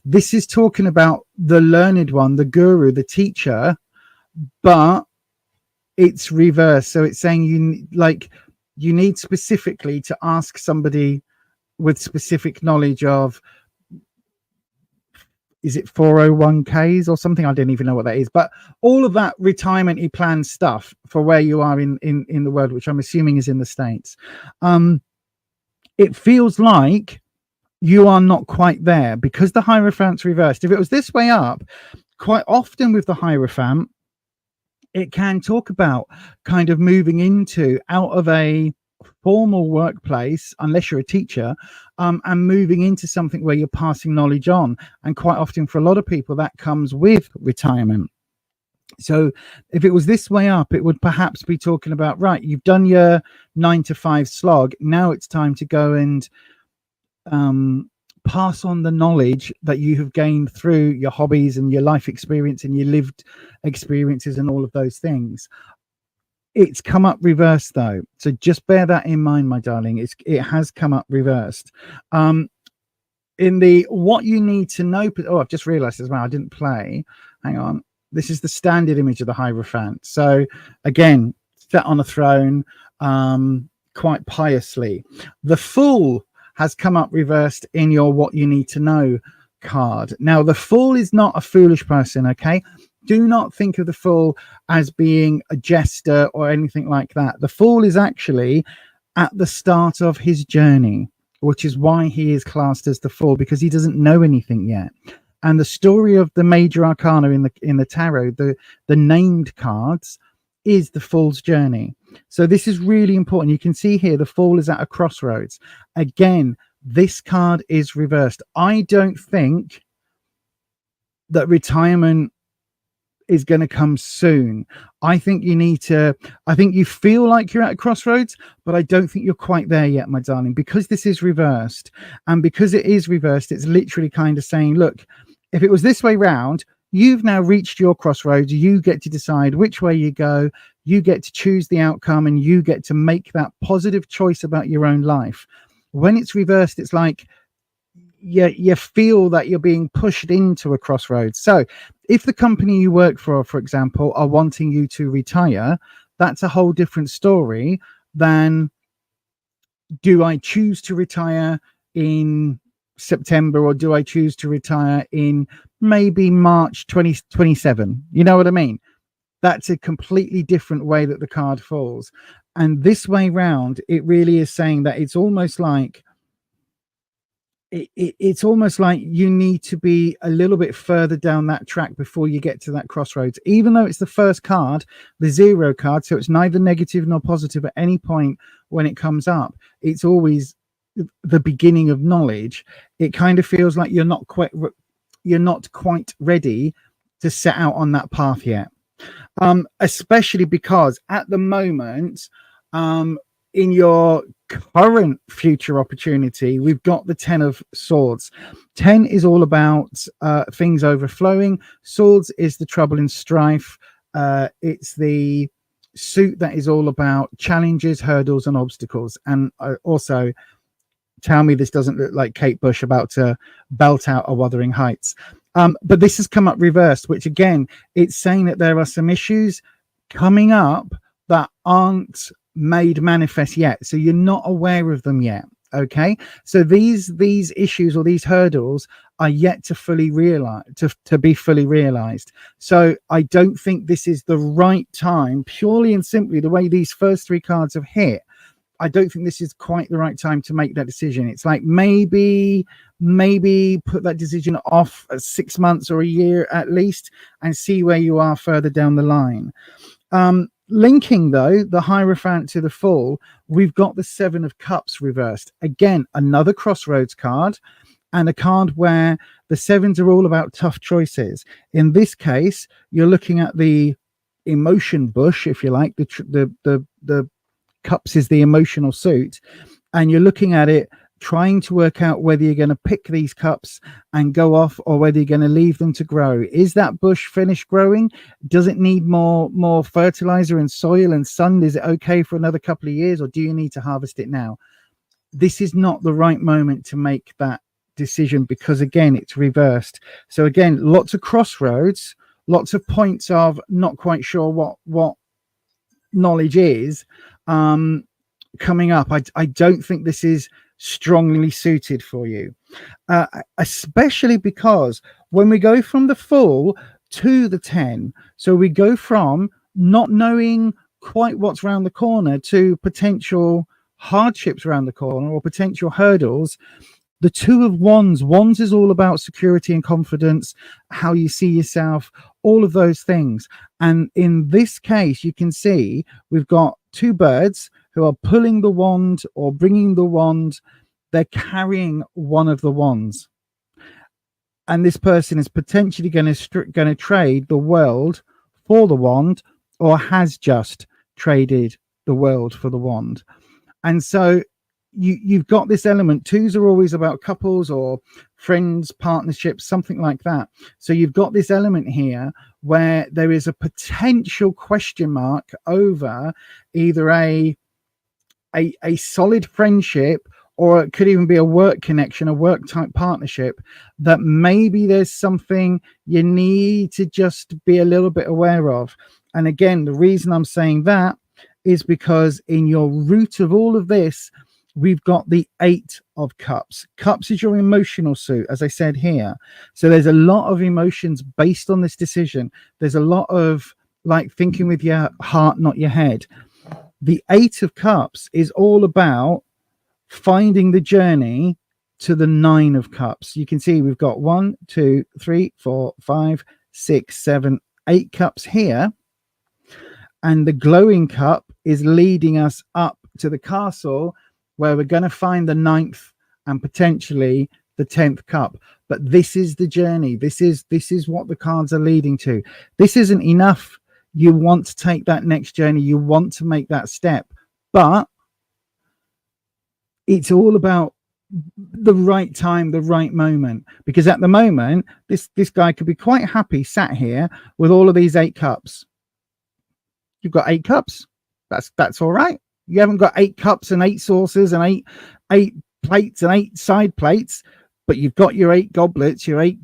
this is talking about the learned one, the guru, the teacher, but it's reversed. So it's saying you need specifically to ask somebody with specific knowledge of, is it 401ks or something? I don't even know what that is, but all of that retirement plan stuff for where you are in the world, which I'm assuming is in the States. It feels like you are not quite there because the Hierophant's reversed. If it was this way up, quite often with the Hierophant, it can talk about kind of moving into out of a formal workplace, unless you're a teacher, and moving into something where you're passing knowledge on. And quite often for a lot of people, that comes with retirement. So if it was this way up, it would perhaps be talking about, right, you've done your 9 to 5 slog. Now it's time to go and pass on the knowledge that you have gained through your hobbies and your life experience and your lived experiences and all of those things. It's come up reversed though, so just bear that in mind, my darling. It has come up reversed. In the what you need to know. Oh, I've just realized as well, I didn't play. Hang on. This is the standard image of the Hierophant. So again, sat on a throne, quite piously. The Fool has come up reversed in your what you need to know card. Now, the Fool is not a foolish person, okay? Do not think of the Fool as being a jester or anything like that. The Fool is actually at the start of his journey, which is why he is classed as the Fool, because he doesn't know anything yet. And the story of the major arcana in the tarot, the named cards, is the Fool's journey. So this is really important. You can see here the Fool is at a crossroads. Again, this card is reversed. I don't think that retirement is going to come soon. I think you feel like you're at a crossroads, but I don't think you're quite there yet, my darling, because this is reversed. And because it is reversed, it's literally kind of saying, look, if it was this way round, you've now reached your crossroads. You get to decide which way you go. You get to choose the outcome, and you get to make that positive choice about your own life. When it's reversed, it's like you feel that you're being pushed into a crossroads. So if the company you work for example, are wanting you to retire, that's a whole different story than, do I choose to retire in September, or do I choose to retire in maybe March 2027? You know what I mean? That's a completely different way that the card falls. And this way round, it really is saying that it's almost like it's almost like you need to be a little bit further down that track before you get to that crossroads, even though it's the first card, the 0 card. So it's neither negative nor positive at any point when it comes up. It's always the beginning of knowledge. It kind of feels like you're not quite ready to set out on that path yet. Especially because at the moment, in your current future opportunity, we've got the 10 of Swords. 10 is all about things overflowing. Swords is the trouble and strife. It's the suit that is all about challenges, hurdles, and obstacles. And also, tell me this doesn't look like Kate Bush about to belt out a Wuthering Heights. But this has come up reversed, which again, it's saying that there are some issues coming up that aren't made manifest yet, so you're not aware of them yet. Okay, so these issues or these hurdles are yet to fully realize, to be fully realized. So I don't think this is the right time, purely and simply the way these first 3 cards have hit. I don't think this is quite the right time to make that decision. It's like maybe put that decision off 6 months or a year at least, and see where you are further down the line. Linking though the Hierophant to the Fool, we've got the 7 of Cups reversed. Again, another crossroads card, and a card where the 7s are all about tough choices. In this case, you're looking at the emotion bush, if you like. The Cups is the emotional suit, and you're looking at it, trying to work out whether you're going to pick these cups and go off, or whether you're going to leave them to grow. Is that bush finished growing? Does it need more fertilizer and soil and sun? Is it okay for another couple of years, or do you need to harvest it now? This is not the right moment to make that decision, because again, it's reversed. So again, lots of crossroads, lots of points of not quite sure what knowledge is coming up. I don't think this is strongly suited for you, especially because when we go from the Fool to the 10, so we go from not knowing quite what's around the corner to potential hardships around the corner or potential hurdles. The 2 of Wands is all about security and confidence, how you see yourself, all of those things. And in this case, you can see we've got 2 birds who are pulling the wand or bringing the wand. They're carrying one of the wands. And this person is potentially going to trade the world for the wand, or has just traded the world for the wand. And so you've got this element. Twos are always about couples or friends, partnerships, something like that. So you've got this element here where there is a potential question mark over either a solid friendship, or it could even be a work connection, a work type partnership, that maybe there's something you need to just be a little bit aware of. And again, the reason I'm saying that is because in your root of all of this, we've got the 8 of Cups. Cups is your emotional suit, as I said here. So there's a lot of emotions based on this decision. There's a lot of like thinking with your heart, not your head. The 8 of Cups is all about finding the journey to the 9 of Cups. You can see we've got 1, 2, 3, 4, 5, 6, 7, 8 cups here. And the glowing cup is leading us up to the castle where we're going to find the 9th and potentially the 10th cup. But this is the journey. This is what the cards are leading to. This isn't enough. You want to take that next journey. You want to make that step. But it's all about the right time, the right moment. Because at the moment, this guy could be quite happy sat here with all of these 8 cups. You've got 8 cups. That's all right. You haven't got 8 cups and 8 saucers and eight plates and 8 side plates, but you've got your 8 goblets, your 8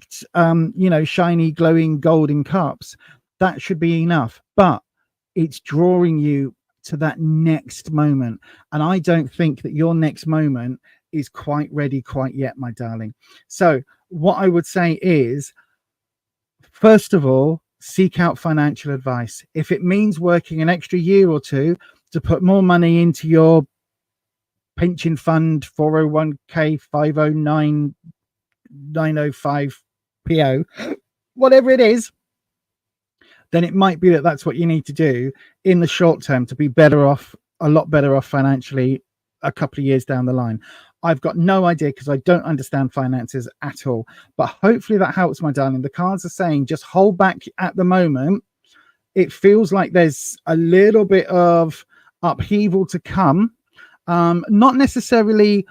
shiny glowing golden cups. That should be enough. But it's drawing you to that next moment. And I don't think that your next moment is quite ready quite yet, my darling. So what I would say is, first of all, seek out financial advice. If it means working an extra year or two to put more money into your pension fund, 401k, 509, 905 PO, whatever it is, then it might be that that's what you need to do in the short term to be better off, a lot better off financially a couple of years down the line. I've got no idea because I don't understand finances at all, but hopefully that helps, my darling. The cards are saying just hold back at the moment. It feels like there's a little bit of upheaval to come, not necessarily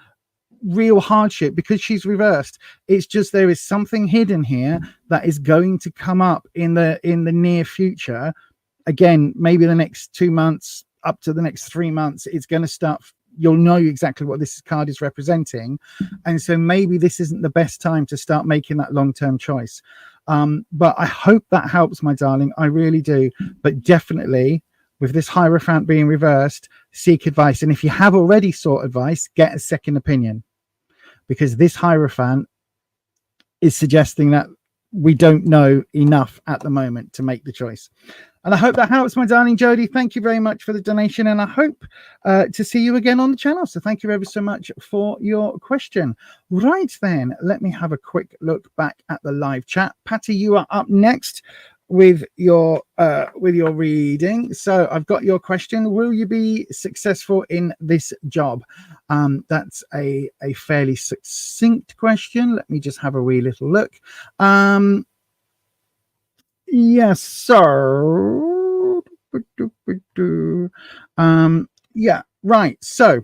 real hardship because she's reversed. It's just there is something hidden here that is going to come up in the near future. Again, maybe the next 2 months up to the next 3 months, it's going to start. You'll know exactly what this card is representing, and so maybe this isn't the best time to start making that long-term choice. But I hope that helps, my darling. I really do. But definitely, with this Hierophant being reversed, seek advice. And if you have already sought advice, get a second opinion, because this Hierophant is suggesting that we don't know enough at the moment to make the choice. And I hope that helps, my darling Jody. Thank you very much for the donation, and I hope to see you again on the channel. So thank you ever so much for your question. Right then, let me have a quick look back at the live chat. Patty, you are up next with your reading. So I've got your question. Will you be successful in this job? That's a fairly succinct question. Let me just have a wee little look. Yes, sir. Yeah, right. So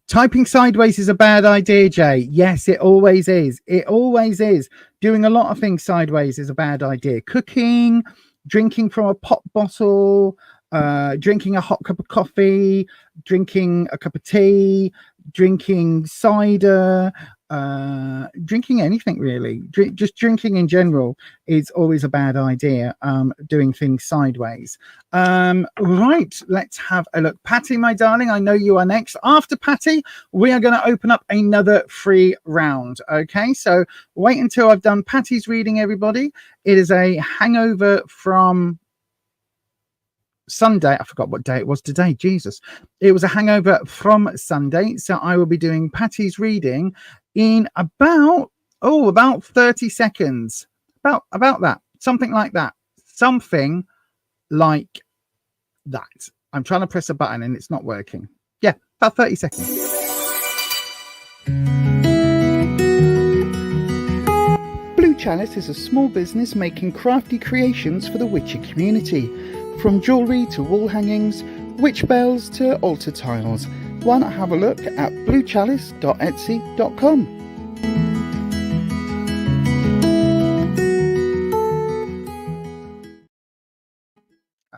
typing sideways is a bad idea, Jay. Yes, it always is. It always is. Doing a lot of things sideways is a bad idea. Cooking, drinking from a pop bottle, drinking a hot cup of coffee, drinking a cup of tea, drinking cider, drinking anything really. Just drinking in general is always a bad idea. Doing things sideways. Right, let's have a look. Patty, my darling, I know you are next. After Patty, we are going to open up another free round. Okay, so wait until I've done Patty's reading, everybody. It is a hangover from Sunday. I forgot what day it was today. Jesus, it was a hangover from Sunday. So I will be doing Patty's reading in about 30 seconds. About that. Something like that. Something like that. I'm trying to press a button and it's not working. Yeah, about 30 seconds. Blue Chalice is a small business making crafty creations for the Witcher community. From jewellery to wall hangings, witch bells to altar tiles. Why not have a look at bluechalice.etsy.com.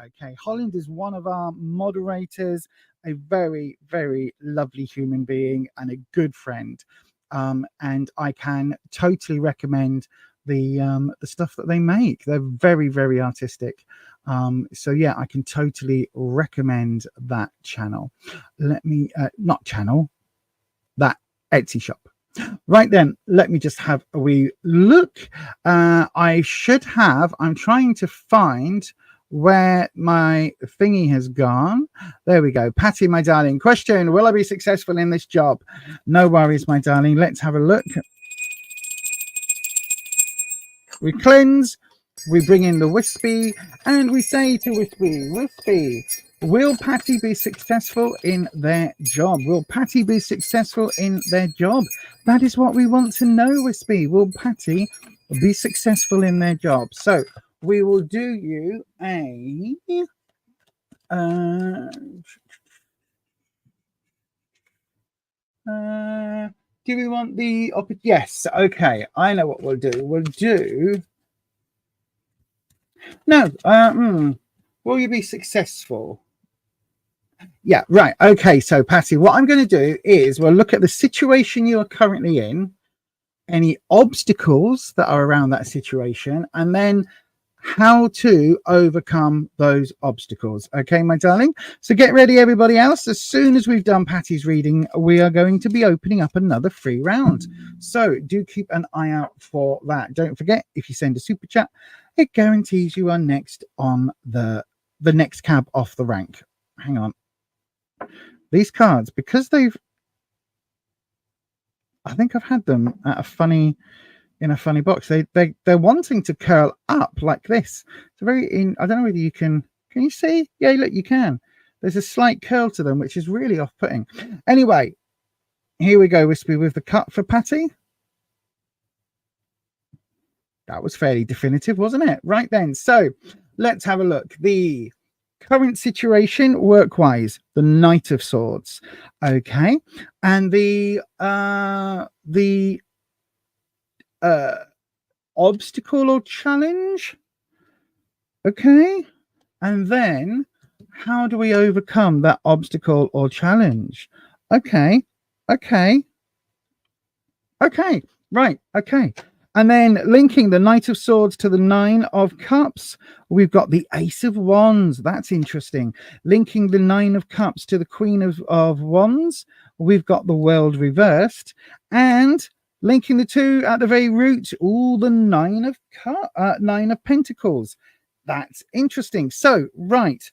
Okay, Holland is one of our moderators, a very, very lovely human being and a good friend. And I can totally recommend the stuff that they make. They're very, very artistic. So yeah, I can totally recommend that channel. Let me not channel, that Etsy shop. Right then, let me just have a wee look. I should have, I'm trying to find where my thingy has gone. There we go. Patty, my darling. Question: will I be successful in this job? No worries, my darling. Let's have a look. We cleanse, we bring in the Wispy, and we say to Wispy, Wispy, will Patty be successful in their job? Will Patty be successful in their job? That is what we want to know, Wispy. Will Patty be successful in their job? So we will do you a do we want the yes, okay, I know what we'll do. We'll do no will you be successful? Yeah, right. Okay, so Patty, what I'm going to do is we'll look at the situation you are currently in, any obstacles that are around that situation, and then how to overcome those obstacles. Okay, my darling. So get ready, everybody else. As soon as we've done Patty's reading, we are going to be opening up another free round. So do keep an eye out for that. Don't forget, if you send a super chat, it guarantees you are next on the next cab off the rank. Hang on. These cards, because they've, I think I've had them at a funny, in a funny box. They're wanting to curl up like this. It's very I don't know whether you can you see? Yeah, look, you can. There's a slight curl to them, which is really off-putting. Anyway, here we go, Wispy, with the cut for Patty. That was fairly definitive, wasn't it? Right then, so let's have a look. The current situation work-wise, the Knight of Swords. Okay, and the obstacle or challenge. Okay, and then how do we overcome that obstacle or challenge? Okay, right, okay. And then linking the Knight of Swords to the Nine of Cups, we've got the Ace of Wands. That's interesting. Linking the Nine of Cups to the Queen of Wands, we've got the World reversed. And linking the two at the very root, the Nine of Pentacles. That's interesting. So, right.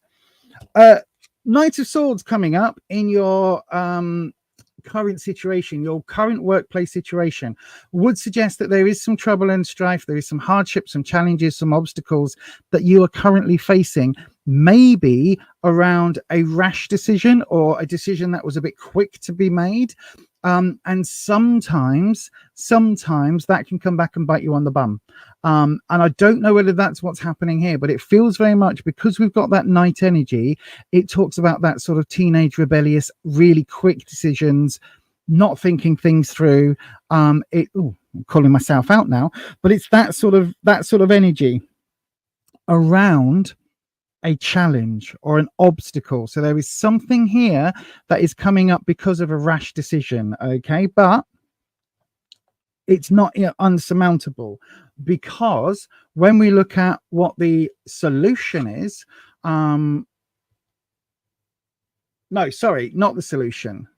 Knight of Swords coming up in your current situation, your current workplace situation, would suggest that there is some trouble and strife, there is some hardship, some challenges, some obstacles that you are currently facing, maybe around a rash decision or a decision that was a bit quick to be made. And sometimes that can come back and bite you on the bum. And I don't know whether that's what's happening here, but it feels very much, because we've got that Knight energy, it talks about that sort of teenage rebellious, really quick decisions, not thinking things through. I'm calling myself out now, but it's that sort of energy around a challenge or an obstacle. So there is something here that is coming up because of a rash decision. Okay, but it's not unsurmountable, because when we look at what the solution is, no, sorry, not the solution.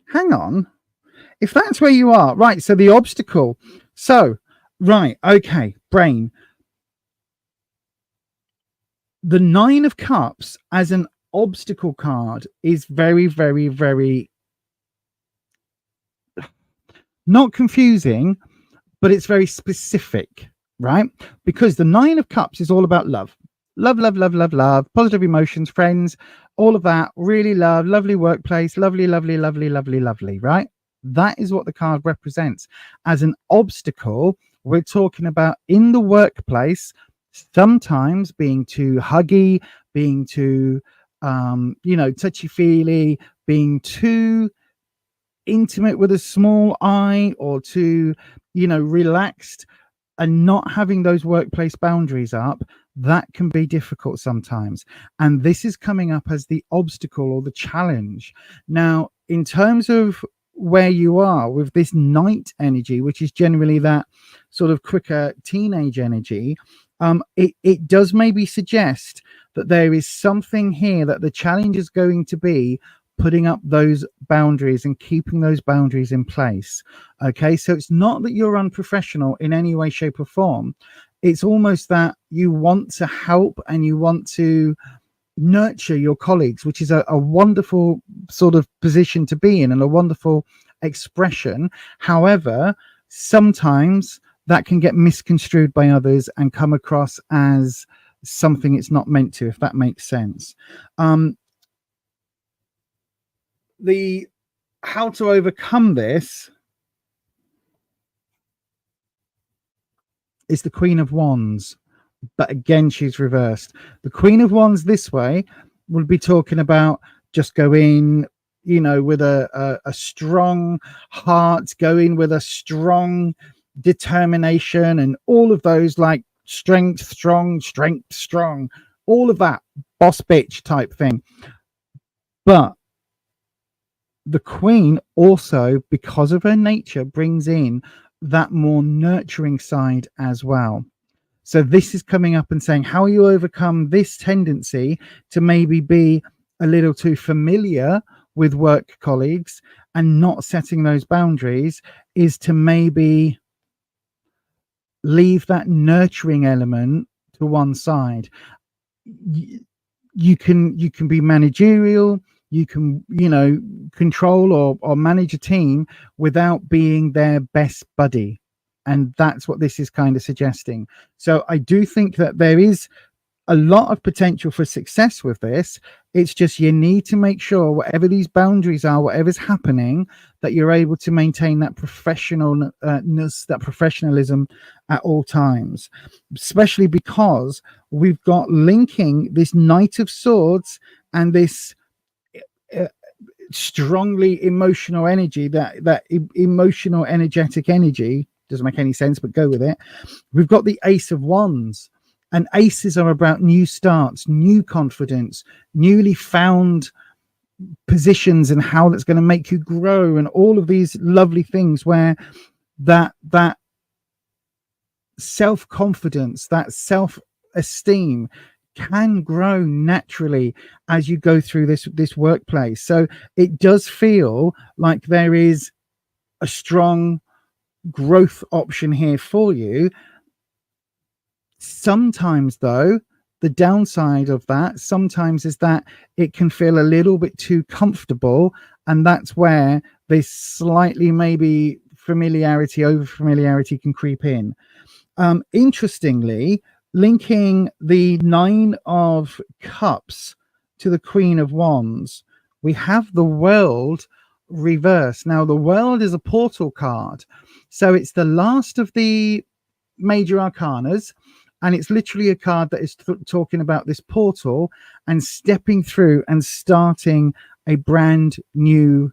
Hang on. If that's where you are, right, so the obstacle. So, right, okay, brain. The Nine of Cups as an obstacle card is very, very, very not confusing, but it's very specific, right? Because the Nine of Cups is all about love. Love, positive emotions, friends, all of that. Really love, lovely workplace, lovely, right? That is what the card represents. As an obstacle, we're talking about in the workplace, sometimes being too huggy, being too touchy-feely, being too intimate with a small I, or too, relaxed, and not having those workplace boundaries up, that can be difficult sometimes. And this is coming up as the obstacle or the challenge. Now, in terms of where you are with this night energy, which is generally that sort of quicker teenage energy, it does maybe suggest that there is something here that the challenge is going to be putting up those boundaries and keeping those boundaries in place. Okay, so it's not that you're unprofessional in any way, shape, or form. It's almost that you want to help and you want to nurture your colleagues, which is a wonderful sort of position to be in and a wonderful expression. However, sometimes that can get misconstrued by others and come across as something it's not meant to, if that makes sense. How to overcome this is the Queen of Wands, but again, she's reversed. The Queen of Wands this way will be talking about just go in, with a strong heart, go in with a strong determination, and all of those, like strength, strong, all of that boss bitch type thing. But the Queen also, because of her nature, brings in that more nurturing side as well. So this is coming up and saying, how you overcome this tendency to maybe be a little too familiar with work colleagues and not setting those boundaries is to maybe leave that nurturing element to one side. You can be managerial, you can, control or manage a team without being their best buddy. And that's what this is kind of suggesting. So I do think that there is a lot of potential for success with this. It's just you need to make sure whatever these boundaries are, whatever's happening, that you're able to maintain that professionalness, that professionalism at all times, especially because we've got linking this Knight of Swords and this strongly emotional energy, that emotional energetic energy. Doesn't make any sense, but go with it. We've got the Ace of Wands, and aces are about new starts, new confidence, newly found positions, and how that's going to make you grow, and all of these lovely things where that self-confidence, that self-esteem can grow naturally as you go through this workplace. So it does feel like there is a strong growth option here for you. Sometimes though, the downside of that sometimes is that it can feel a little bit too comfortable, and that's where this slightly maybe over familiarity can creep in. Interestingly, linking the Nine of Cups to the Queen of Wands, we have the World reverse. Now the World is a portal card, so it's the last of the major arcanas, and it's literally a card that is talking about this portal and stepping through and starting a brand new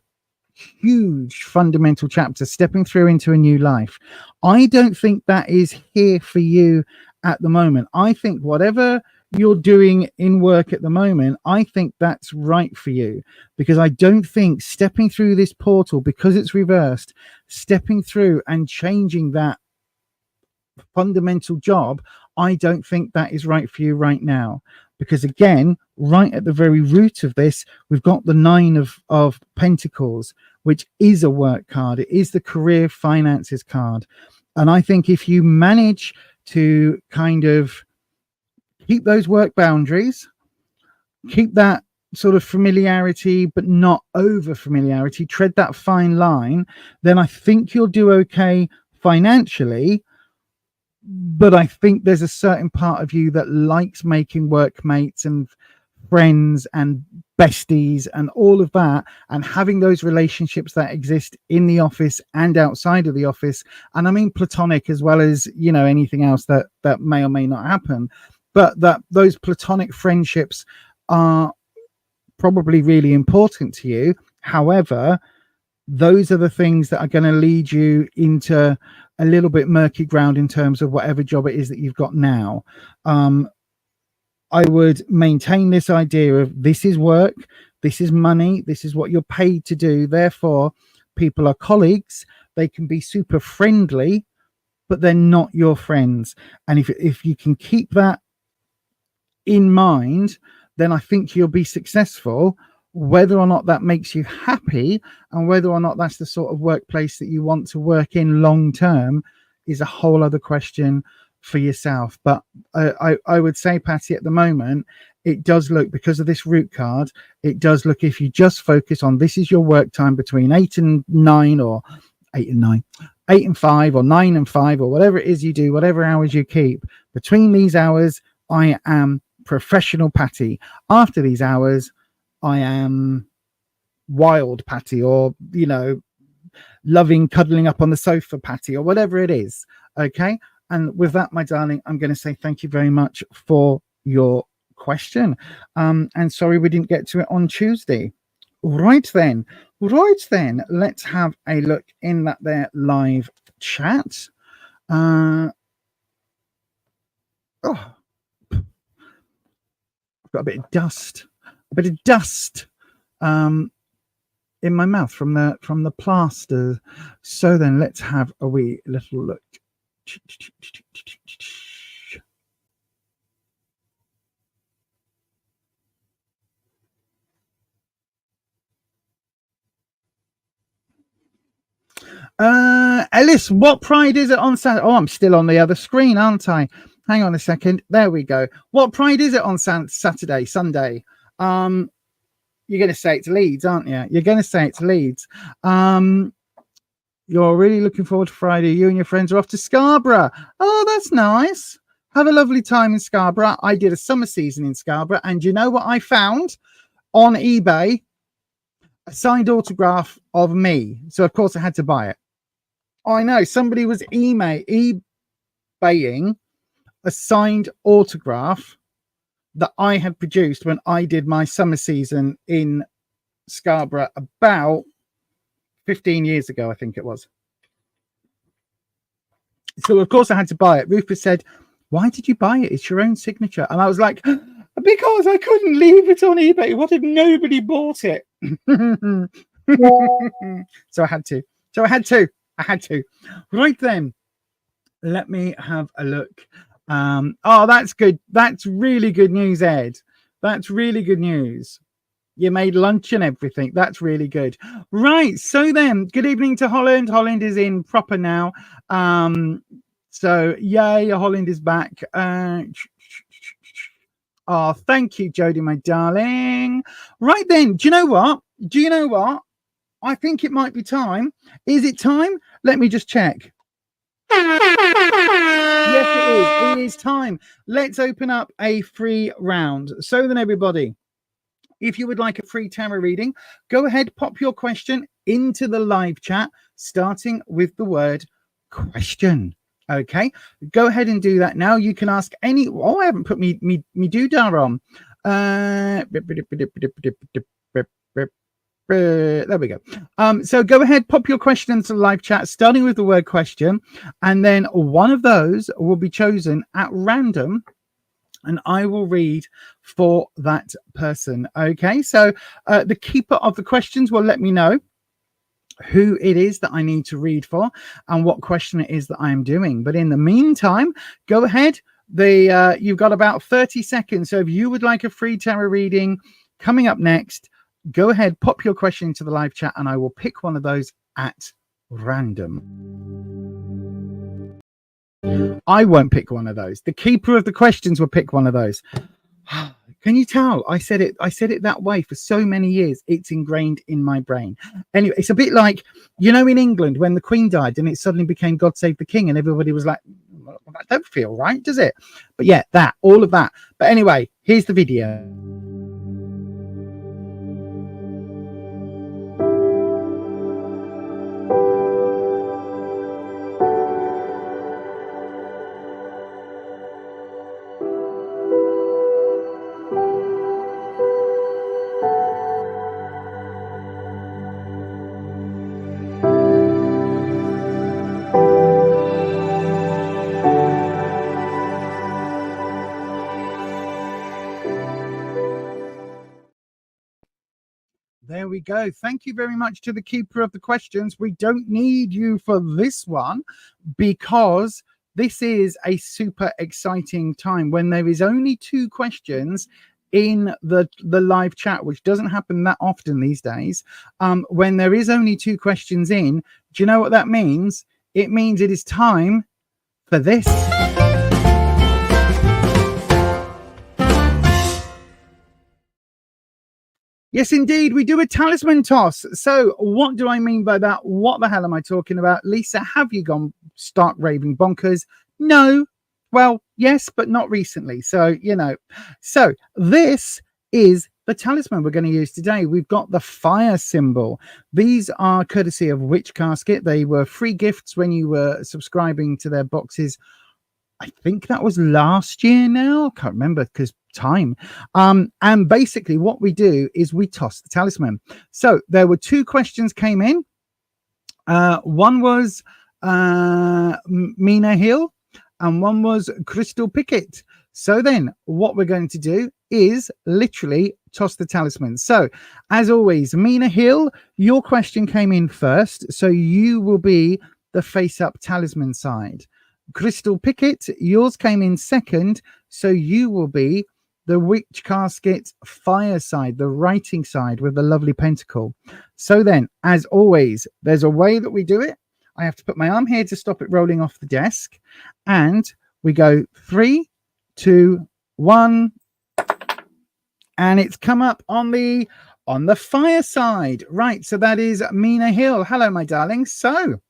huge fundamental chapter, stepping through into a new life. I don't think that is here for you at the moment. I think whatever you're doing in work at the moment, I think that's right for you, because I don't think stepping through this portal, because it's reversed, stepping through and changing that fundamental job, I don't think that is right for you right now. Because again, right at the very root of this, we've got the Nine of Pentacles, which is a work card. It is the career finances card. And I think if you manage to kind of keep those work boundaries, keep that sort of familiarity, but not over familiarity, tread that fine line, then I think you'll do okay financially. But I think there's a certain part of you that likes making workmates and friends and besties and all of that, and having those relationships that exist in the office and outside of the office. And I mean platonic as well as, anything else that may or may not happen. But that those platonic friendships are probably really important to you. However, those are the things that are going to lead you into a little bit murky ground in terms of whatever job it is that you've got now. I would maintain this idea of this is work, this is money, this is what you're paid to do. Therefore, people are colleagues. They can be super friendly, but they're not your friends. And if you can keep that in mind, then I think you'll be successful. Whether or not that makes you happy and whether or not that's the sort of workplace that you want to work in long term is a whole other question for yourself. But I would say, Patty, at the moment, it does look, because of this root card, it does look, if you just focus on this is your work time between 8 and 9, or 8 and 9, 8 and 5, or 9 and 5, or whatever it is you do, whatever hours you keep, between these hours, I am professional Patty. After these hours, I am wild Patty, or, you know, loving cuddling up on the sofa Patty, or whatever it is. Okay. And with that, my darling, I'm going to say thank you very much for your question. And sorry we didn't get to it on Tuesday. Right then, let's have a look in that there live chat. Oh, I've got a bit of dust in my mouth from the plaster. So then let's have a wee little look. Ellis, what Pride is it on Saturday? Oh, I'm still on the other screen, aren't I? Hang on a second. There we go. What Pride is it on Saturday, Sunday? You're going to say it's Leeds, aren't you? You're going to say it's Leeds. You're really looking forward to Friday. You and your friends are off to Scarborough. Oh, that's nice. Have a lovely time in Scarborough. I did a summer season in Scarborough, and you know what I found on eBay? A signed autograph of me. So, of course, I had to buy it. I know somebody was eBaying a signed autograph that I had produced when I did my summer season in Scarborough about 15 years ago, I think it was. So, of course, I had to buy it. Rufus said, "Why did you buy it? It's your own signature." And I was like, because I couldn't leave it on eBay. What if nobody bought it? So I had to. Right then, let me have a look. Oh, that's good. That's really good news, Ed. That's really good news. You made lunch and everything. That's really good. Right. So then, good evening to Holland. Holland is in proper now. So yay, Holland is back. Oh, thank you, Jodie, my darling. Right then, do you know what? I think it might be time. Is it time? Let me just check. Yes, it is. It is time. Let's open up a free round. So then, everybody, if you would like a free tarot reading, go ahead, pop your question into the live chat, starting with the word question. Okay, go ahead and do that now. You can ask any. Oh, I haven't put me doodah on. There we go. So go ahead, pop your question into the live chat, starting with the word question, and then one of those will be chosen at random, and I will read for that person. Okay, so the keeper of the questions will let me know who it is that I need to read for and what question it is that I am doing. But in the meantime, go ahead. You've got about 30 seconds. So if you would like a free tarot reading coming up next, go ahead, pop your question into the live chat, and I will pick one of those at random. I won't pick one of those. The keeper of the questions will pick one of those. Can you tell? I said it that way for so many years. It's ingrained in my brain. Anyway, it's a bit like, you know, in England when the Queen died and it suddenly became God Save the King, and everybody was like, well, that don't feel right, does it? But yeah, all of that. But anyway, here's the video. we go. Thank you very much to the keeper of the questions. We don't need you for this one because this is a super exciting time when there is only 2 questions in the live chat, which doesn't happen that often these days. When there is only 2 questions in, do you know what that means? It means it is time for this. Yes, indeed, we do a talisman toss. So what do I mean by that? What the hell am I talking about? Lisa, have you gone stark raving bonkers? No. Well, yes, but not recently. So, you know. So this is the talisman we're going to use today. We've got the fire symbol. These are courtesy of Witch Casket. They were free gifts when you were subscribing to their boxes. I think that was last year now. I can't remember because time. And basically what we do is we toss the talisman. So there were 2 questions came in. One was Mina Hill and one was Crystal Pickett. So then what we're going to do is literally toss the talisman. So as always, Mina Hill, your question came in first. So you will be the face up talisman side. Crystal Pickett, yours came in second. So you will be the Witch Casket fire side, the writing side with the lovely pentacle. So then, as always, there's a way that we do it. I have to put my arm here to stop it rolling off the desk. And we go 3, 2, 1. And it's come up on the fire side. Right, so that is Mina Hill. Hello, my darling. So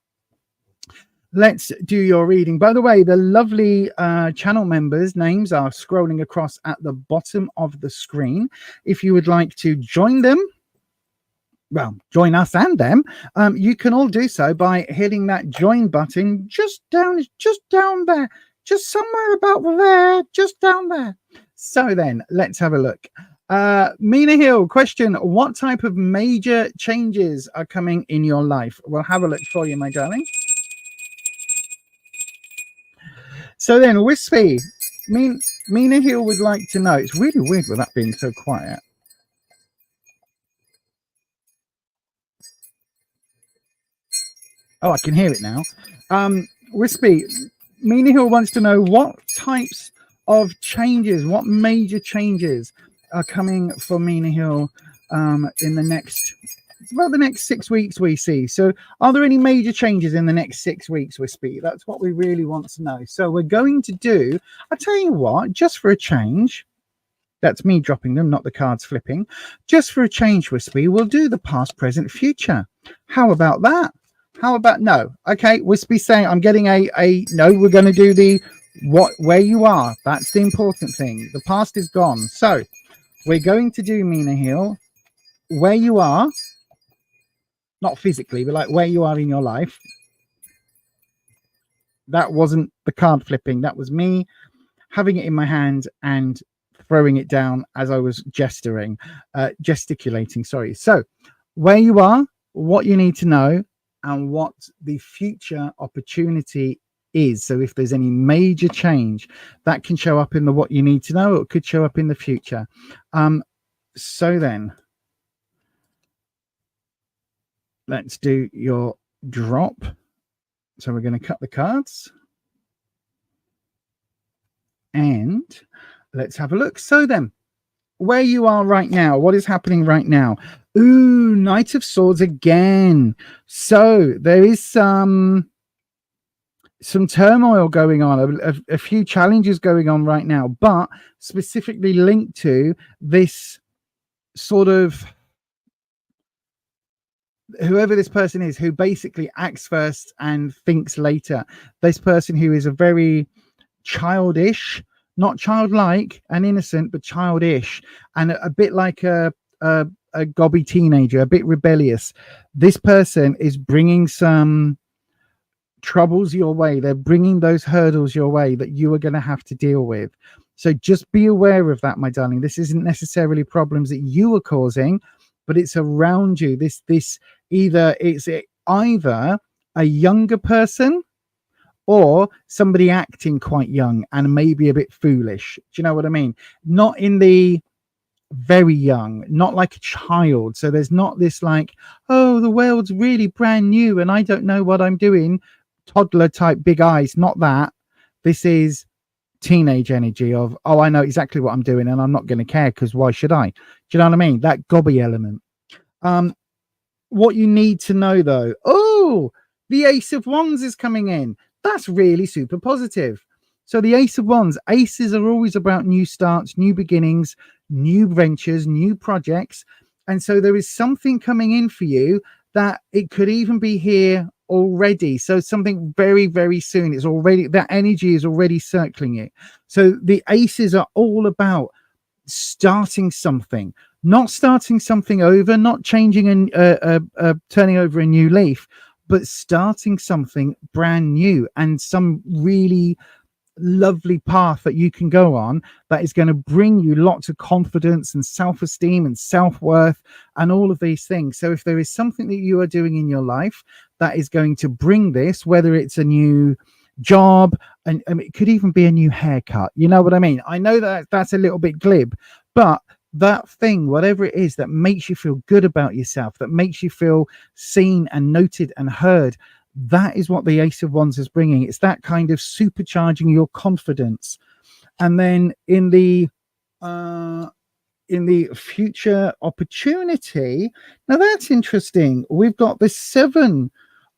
let's do your reading. By the way, the lovely channel members' names are scrolling across at the bottom of the screen. If you would like to join them, well, join us and them, you can all do so by hitting that join button just down there, just somewhere about there, just down there. So then, let's have a look. Mina Hill, question, what type of major changes are coming in your life? We'll have a look for you, my darling. So then, Wispy, Mina Hill would like to know. It's really weird with that being so quiet. Oh, I can hear it now. Wispy, Mina Hill wants to know what types of changes, what major changes are coming for Mina Hill in the next, about the next 6 weeks we see. So are there any major changes in the next 6 weeks, Wispy? That's what we really want to know. So we're going to do, I'll tell you what, just for a change, that's me dropping them, not the cards flipping. Just for a change, Wispy, we'll do the past, present, future. How about that? How about no? Okay, Wispy saying I'm getting a no, we're going to do the where you are. That's the important thing. The past is gone. So we're going to do, Mina Hill, where you are. Not physically, but like where you are in your life. That wasn't the card flipping. That was me having it in my hand and throwing it down as I was gesticulating. Sorry. So where you are, what you need to know, and what the future opportunity is. So if there's any major change, that can show up in the what you need to know, or it could show up in the future. So then, let's do your drop. So we're going to cut the cards. And let's have a look. So then, where you are right now, what is happening right now? Ooh, Knight of Swords again. So there is some turmoil going on, a few challenges going on right now, but specifically linked to this sort of whoever this person is, who basically acts first and thinks later. This person who is a very childish, not childlike and innocent, but childish, and a bit like a gobby teenager, a bit rebellious. This person is bringing some troubles your way. They're bringing those hurdles your way that you are going to have to deal with. So just be aware of that, my darling. This isn't necessarily problems that you are causing, but it's around you. It's either a younger person or somebody acting quite young and maybe a bit foolish. Do you know what I mean? Not in the very young, not like a child. So there's not this like, oh, the world's really brand new and I don't know what I'm doing, toddler type big eyes. Not that. This is teenage energy of, oh, I know exactly what I'm doing and I'm not going to care because why should I? Do you know what I mean? That gobby element. What you need to know though, oh, the Ace of Wands is coming in. That's really super positive. So the Ace of Wands, aces are always about new starts, new beginnings, new ventures, new projects. And so there is something coming in for you that it could even be here already. So something very, very soon. It's already, that energy is already circling it. So the aces are all about starting something, not starting something over, not changing and turning over a new leaf, but starting something brand new and some really lovely path that you can go on that is going to bring you lots of confidence and self-esteem and self-worth and all of these things. So if there is something that you are doing in your life that is going to bring this, whether it's a new job and it could even be a new haircut, you know what I mean? I know that that's a little bit glib, but that thing, whatever it is that makes you feel good about yourself, that makes you feel seen and noted and heard, that is what the Ace of Wands is bringing. It's that kind of supercharging your confidence. And then in the future opportunity, now that's interesting. We've got the Seven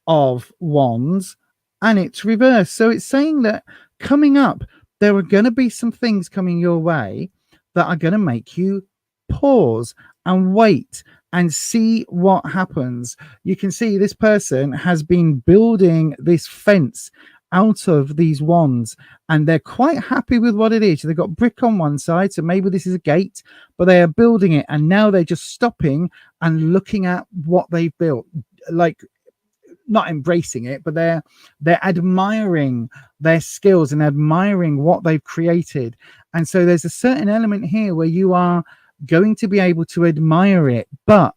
of Wands and it's reversed. So it's saying that coming up, there are going to be some things coming your way that are going to make you pause and wait and see what happens. You can see this person has been building this fence out of these wands and they're quite happy with what it is. They've got brick on one side, so maybe this is a gate, but they are building it and now they're just stopping and looking at what they've built, like not embracing it, but they're admiring their skills and admiring what they've created. And so there's a certain element here where you are going to be able to admire it, but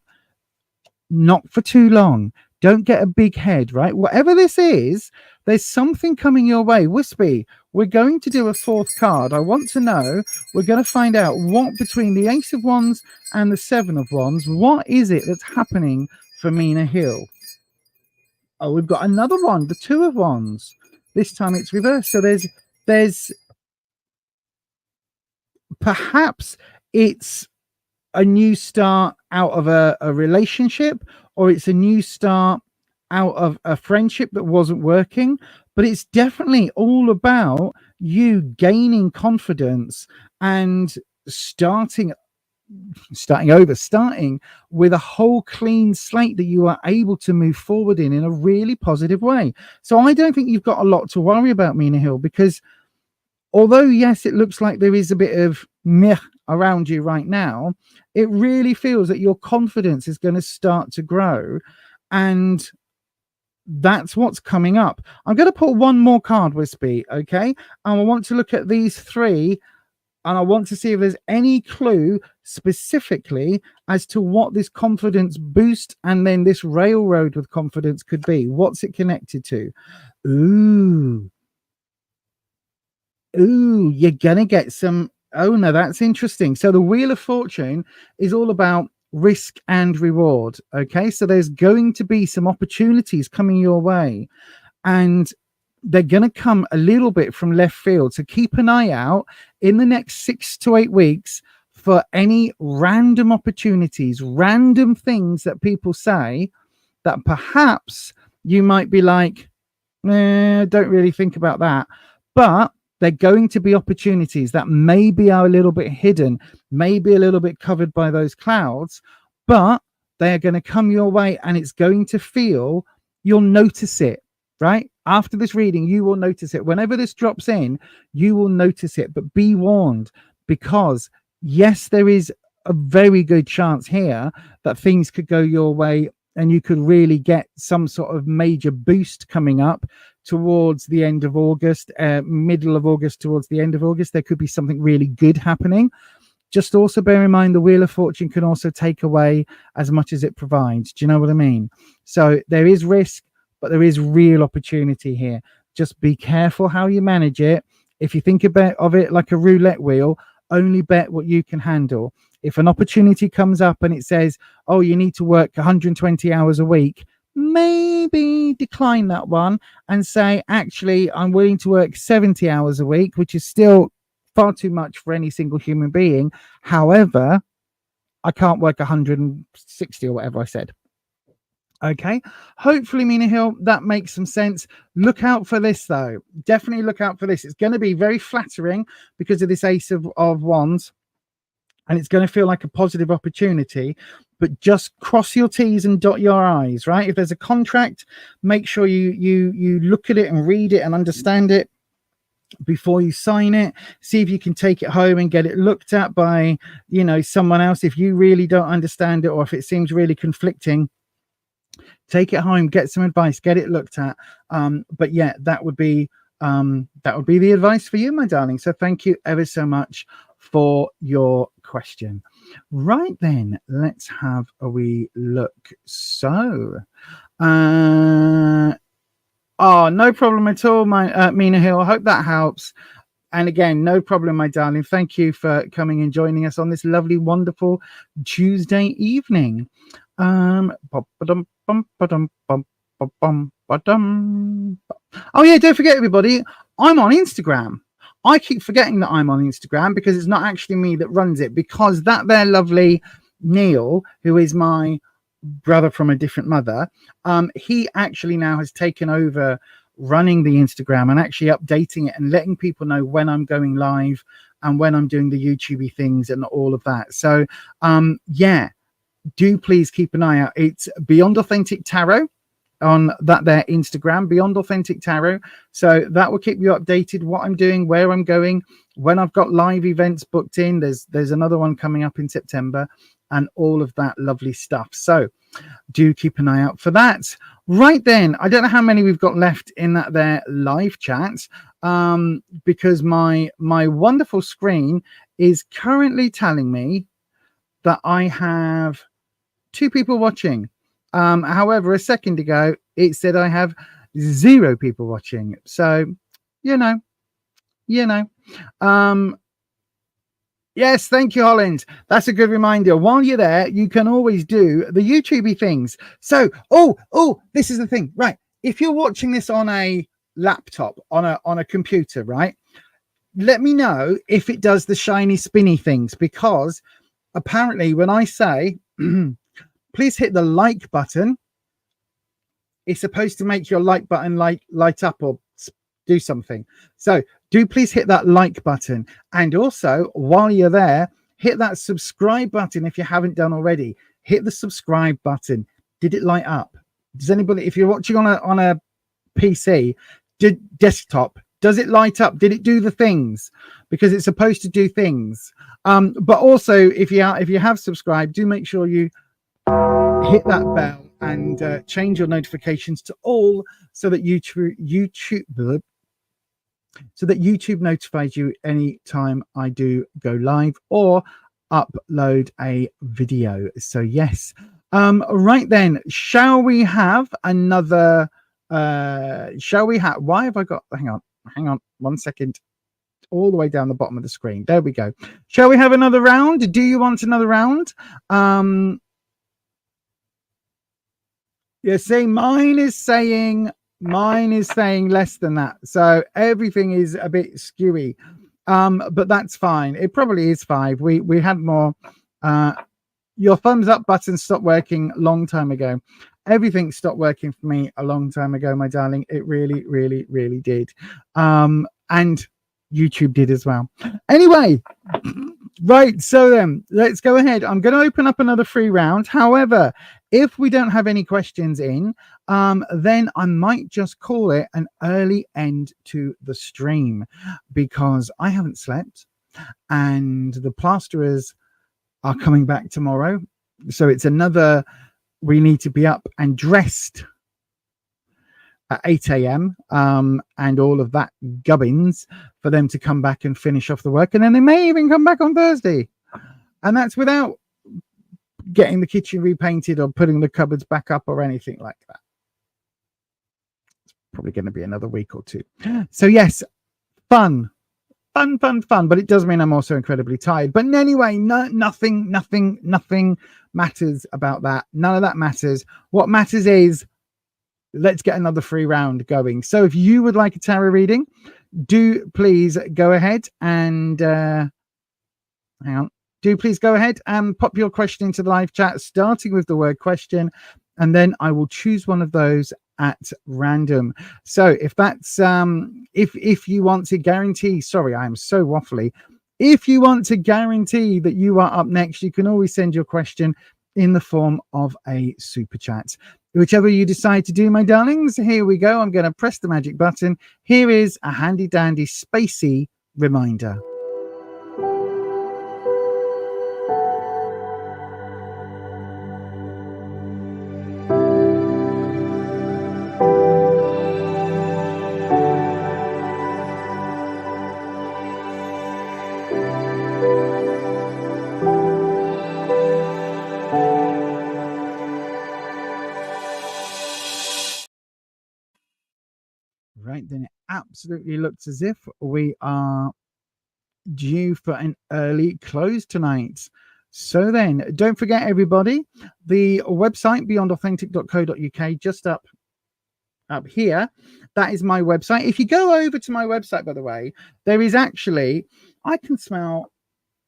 not for too long. Don't get a big head, right? Whatever this is, there's something coming your way. Wispy, we're going to do a fourth card. I want to know, we're going to find out what between the Ace of Wands and the Seven of Wands, what is it that's happening for Mina Hill? Oh, we've got another one, the Two of Wands. This time it's reversed. So there's perhaps it's a new start out of a relationship, or it's a new start out of a friendship that wasn't working, but it's definitely all about you gaining confidence and starting with a whole clean slate that you are able to move forward in a really positive way. So I don't think you've got a lot to worry about, Mina Hill, because although yes, it looks like there is a bit of meh around you right now, it really feels that your confidence is going to start to grow, and that's what's coming up. I'm going to put one more card, Wispy, okay? And I want to look at these three, and I want to see if there's any clue specifically as to what this confidence boost and then this railroad with confidence could be. What's it connected to? Ooh, you're going to get some. Oh, no, that's interesting. So the Wheel of Fortune is all about risk and reward. Okay, so there's going to be some opportunities coming your way, and they're going to come a little bit from left field. So keep an eye out in the next 6 to 8 weeks for any random opportunities, random things that people say that perhaps you might be like, don't really think about that. But they're going to be opportunities that maybe are a little bit hidden, maybe a little bit covered by those clouds, but they're going to come your way, and it's going to feel, you'll notice it, right? After this reading, you will notice it. Whenever this drops in, you will notice it, but be warned, because yes, there is a very good chance here that things could go your way and you could really get some sort of major boost coming up towards the end of August, middle of August, towards the end of August. There could be something really good happening. Just also bear in mind the Wheel of Fortune can also take away as much as it provides. Do you know what I mean? So there is risk, but there is real opportunity here. Just be careful how you manage it. If you think of it like a roulette wheel, only bet what you can handle. If an opportunity comes up and it says, oh, you need to work 120 hours a week, maybe decline that one and say, actually, I'm willing to work 70 hours a week, which is still far too much for any single human being. However, I can't work 160 or whatever I said. Okay, hopefully, Mina Hill, that makes some sense. Look out for this, though. Definitely look out for this. It's going to be very flattering because of this Ace of Wands, and it's going to feel like a positive opportunity. But just cross your T's and dot your I's, right? If there's a contract, make sure you look at it and read it and understand it before you sign it. See if you can take it home and get it looked at by, someone else. If you really don't understand it, or if it seems really conflicting, take it home, get some advice, get it looked at. But yeah, that would be the advice for you, my darling. So thank you ever so much for your question. Right then, let's have a wee look. So, no problem at all, my Mina Hill. I hope that helps. And again, no problem, my darling. Thank you for coming and joining us on this lovely, wonderful Tuesday evening. Oh yeah, don't forget, everybody, I'm on Instagram. I keep forgetting that I'm on Instagram because it's not actually me that runs it, because that there lovely Neil, who is my brother from a different mother, he actually now has taken over running the Instagram and actually updating it and letting people know when I'm going live and when I'm doing the YouTubey things and all of that. So yeah, do please keep an eye out. It's Beyond Authentic Tarot on that there Instagram, Beyond Authentic Tarot. So that will keep you updated, what I'm doing, where I'm going, when I've got live events booked in. There's another one coming up in September and all of that lovely stuff. So do keep an eye out for that. Right then, I don't know how many we've got left in that there live chat, because my wonderful screen is currently telling me that I have 2 people watching. However, a second ago, it said I have 0 people watching. So, yes, thank you, Holland. That's a good reminder. While you're there, you can always do the YouTubey things. So, this is the thing, right? If you're watching this on a laptop, on a computer, right? Let me know if it does the shiny spinny things, because apparently when I say please hit the like button, it's supposed to make your like button light up or do something. So do please hit that like button. And also, while you're there, hit that subscribe button if you haven't done already. Hit the subscribe button. Did it light up? Does anybody, if you're watching on a PC, desktop, does it light up? Did it do the things? Because it's supposed to do things. But also, if you have subscribed, do make sure you hit that bell and change your notifications to all, so that YouTube notifies you anytime I do go live or upload a video. So yes, right then, shall we have another? Shall we have? Why have I got? Hang on, 1 second. All the way down the bottom of the screen. There we go. Shall we have another round? Do you want another round? Yeah, see, mine is saying less than that. So everything is a bit skewy. But that's fine. It probably is 5. We had more. Your thumbs up button stopped working a long time ago. Everything stopped working for me a long time ago, my darling. It really, really, really did. And YouTube did as well. Anyway, right, so then let's go ahead. I'm going to open up another free round. However, if we don't have any questions in, then I might just call it an early end to the stream, because I haven't slept and the plasterers are coming back tomorrow. So it's another, we need to be up and dressed at 8 a.m. And all of that gubbins for them to come back and finish off the work. And then they may even come back on Thursday. And that's without getting the kitchen repainted or putting the cupboards back up or anything like that. It's probably going to be another week or 2. So yes, fun fun, but it does mean I'm also incredibly tired. But anyway, nothing matters about that. None of that matters. What matters is let's get another free round going. So if you would like a tarot reading, do please go ahead and hang on. Do please go ahead and pop your question into the live chat, starting with the word question, and then I will choose one of those at random. So if that's if you want to guarantee, sorry, I am so waffly. If you want to guarantee that you are up next, you can always send your question in the form of a super chat. Whichever you decide to do, my darlings, here we go. I'm going to press the magic button. Here is a handy dandy spacey reminder. Right, then it absolutely looks as if we are due for an early close tonight. So then, don't forget, everybody, the website beyondauthentic.co.uk, just up here, that is my website. If you go over to my website, by the way, there is actually, I can smell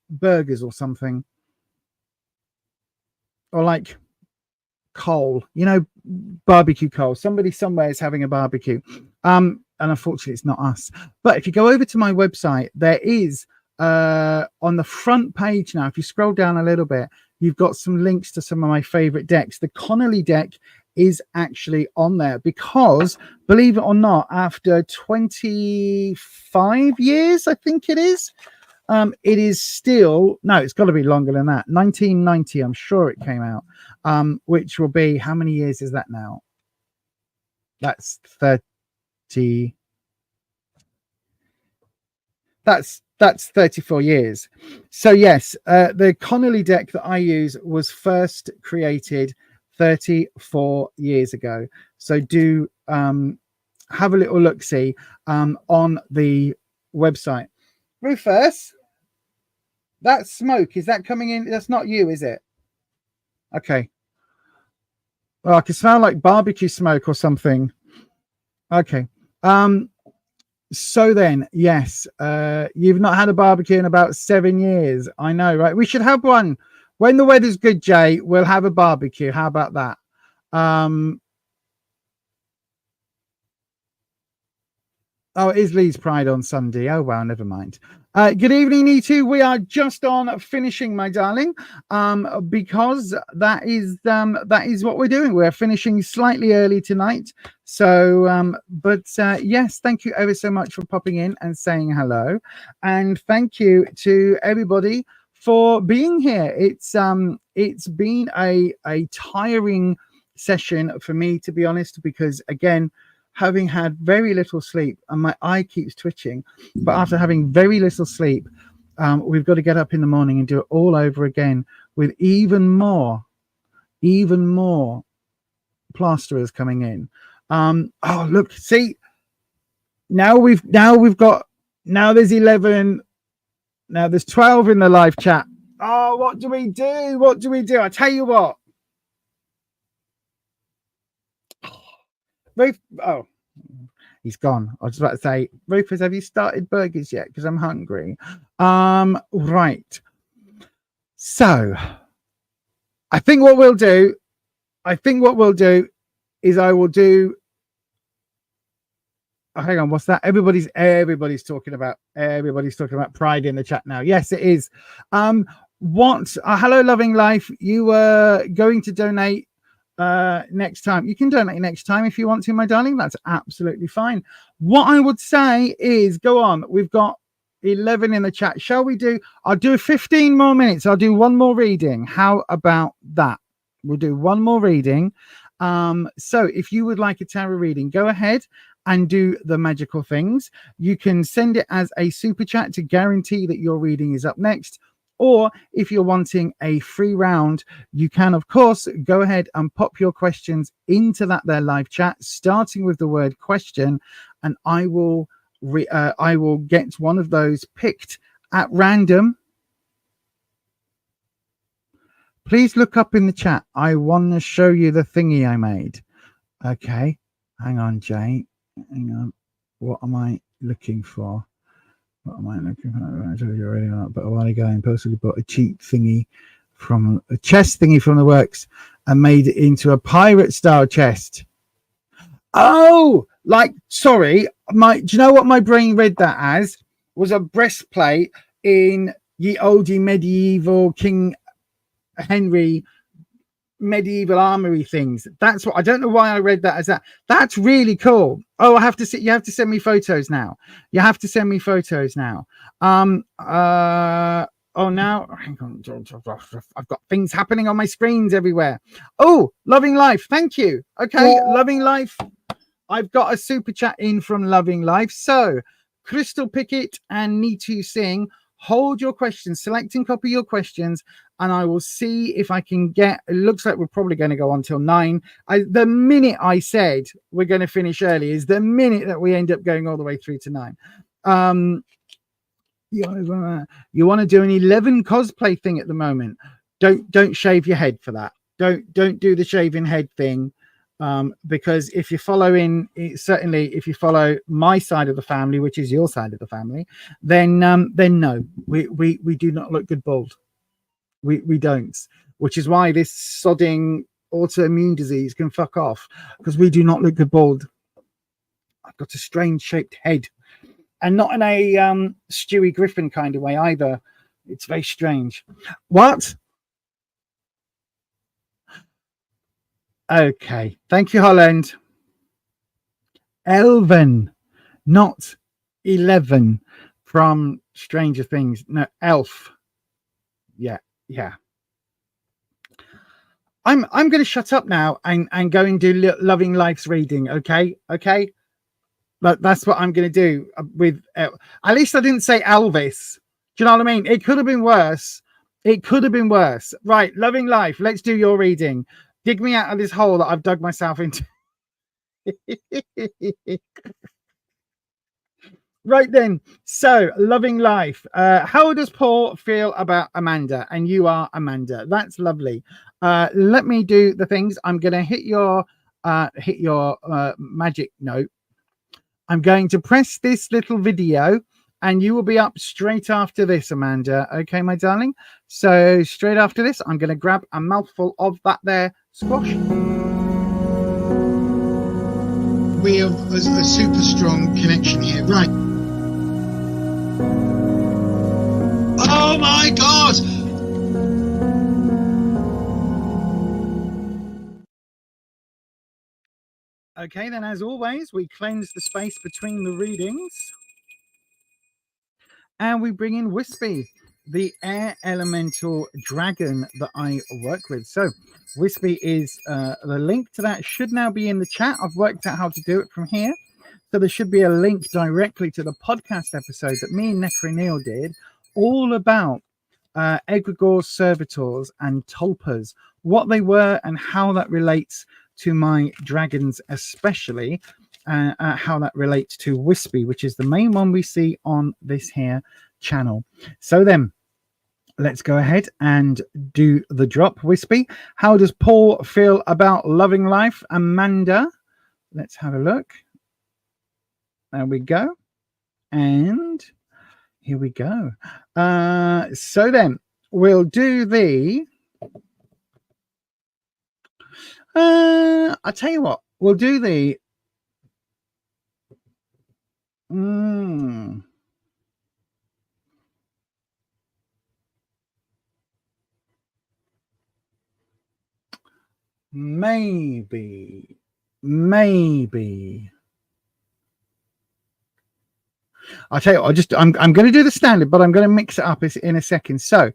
burgers or something, or like coal, you know, barbecue coal. Somebody somewhere is having a barbecue, and unfortunately it's not us. But if you go over to my website, there is on the front page now, if you scroll down a little bit, you've got some links to some of my favorite decks. The Connolly deck is actually on there because, believe it or not, after 25 years, I think it is still, no, it's got to be longer than that. 1990, I'm sure it came out, which will be, how many years is that now? That's 30. That's 34 years. So yes, the Connolly deck that I use was first created 34 years ago. So do have a little look-see on the website. Rufus, that smoke, is that coming in? That's not you, is it? Okay. Well, I can smell like barbecue smoke or something. Okay. So then, yes, you've not had a barbecue in about 7 years. I know, right? We should have one. When the weather's good, Jay, we'll have a barbecue. How about that? Oh, it is Lee's Pride on Sunday. Oh, well, never mind. Good evening, E2. We are just on finishing, my darling, because that is what we're doing. We're finishing slightly early tonight. So, yes, thank you ever so much for popping in and saying hello. And thank you to everybody for being here. It's been a tiring session for me, to be honest, because, again, having had very little sleep and my eye keeps twitching, but after having very little sleep, we've got to get up in the morning and do it all over again with even more plasterers coming in. Oh, look, see, now there's 11, now there's 12 in the live chat. Oh, what do we do? I tell you what. Ruth, oh, he's gone. I was about to say, Rufus, have you started burgers yet? Because I'm hungry. Right. So, I think what we'll do is I will do. Oh, hang on, what's that? Everybody's talking about pride in the chat now. Yes, it is. Hello, Loving Life. You were going to donate next time. You can donate next time if you want to, my darling. That's absolutely fine. What I would say is go on. We've got 11 in the chat. Shall we do? I'll do 15 more minutes. I'll do one more reading. How about that? We'll do one more reading. So if you would like a tarot reading, go ahead and do the magical things. You can send it as a super chat to guarantee that your reading is up next. Or if you're wanting a free round, you can, of course, go ahead and pop your questions into that there live chat, starting with the word question, and I will I will get one of those picked at random. Please look up in the chat. I want to show you the thingy I made. Okay, hang on, Jay. Hang on. What am I looking for? What am I looking for? I told you already, but a while ago, I impulsively bought a cheap thingy from a chest thingy from the works and made it into a pirate style chest. Oh, like, sorry, do you know what my brain read that as? Was a breastplate in ye oldie medieval King Henry medieval armory things. That's what I don't know why I read that as that. That's really cool. Oh, I have to see. You have to send me photos now. You have to send me photos now. Oh, now hang on. I've got things happening on my screens everywhere. Oh, Loving Life. Thank you. Okay, Loving Life. I've got a super chat in from Loving Life. So, Crystal Pickett and Neetu Singh, hold your questions, select and copy your questions, and I will see if I can get. It looks like we're probably going to go on till 9. The minute I said we're going to finish early is the minute that we end up going all the way through to 9. You want to do an 11 cosplay thing at the moment. Don't shave your head for that. Don't do the shaving head thing. Because if you follow certainly if you follow my side of the family, which is your side of the family, then no, we do not look good bald. We don't, which is why this sodding autoimmune disease can fuck off, because we do not look good bald. I've got a strange shaped head, and not in a Stewie Griffin kind of way either. It's very strange. What? Okay, thank you, Holland. Elven, not 11 from Stranger Things. No, elf. Yeah. I'm going to shut up now and go and do Loving Life's reading. Okay. But that's what I'm going to do with. At least I didn't say Elvis. Do you know what I mean? It could have been worse. Right, Loving Life. Let's do your reading. Dig me out of this hole that I've dug myself into. Right then. So, Loving Life. How does Paul feel about Amanda? And you are Amanda. That's lovely. Let me do the things. I'm going to hit your magic note. I'm going to press this little video, and you will be up straight after this, Amanda. Okay, my darling? So, straight after this, I'm going to grab a mouthful of that there squash. We have a super strong connection here. Right. Oh, my God! Okay, then, as always, we cleanse the space between the readings. And we bring in Wispy, the air elemental dragon that I work with. So Wispy is the link to that should now be in the chat. I've worked out how to do it from here. So there should be a link directly to the podcast episode that me and Necro Neil did, all about egregores, servitors, and tulpas, what they were and how that relates to my dragons, especially how that relates to Wispy, which is the main one we see on this here channel. So then let's go ahead and do the drop. Wispy, how does Paul feel about Loving Life? Amanda, let's have a look. There we go. And here we go. So then we'll do the I'll tell you what, we'll do the maybe I'll tell you what, I'm going to do the standard, but I'm going to mix it up in a second. So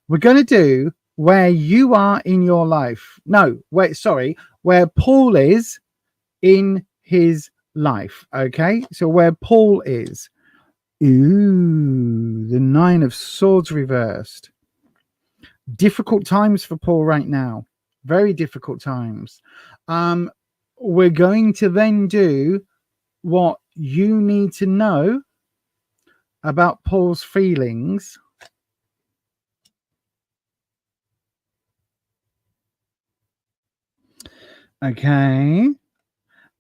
we're going to do where you are in your life. No, where Paul is in his life. Okay, so where Paul is. Ooh, the 9 of Swords reversed. Difficult times for Paul right now. Very difficult times. We're going to then do what you need to know about Paul's feelings okay,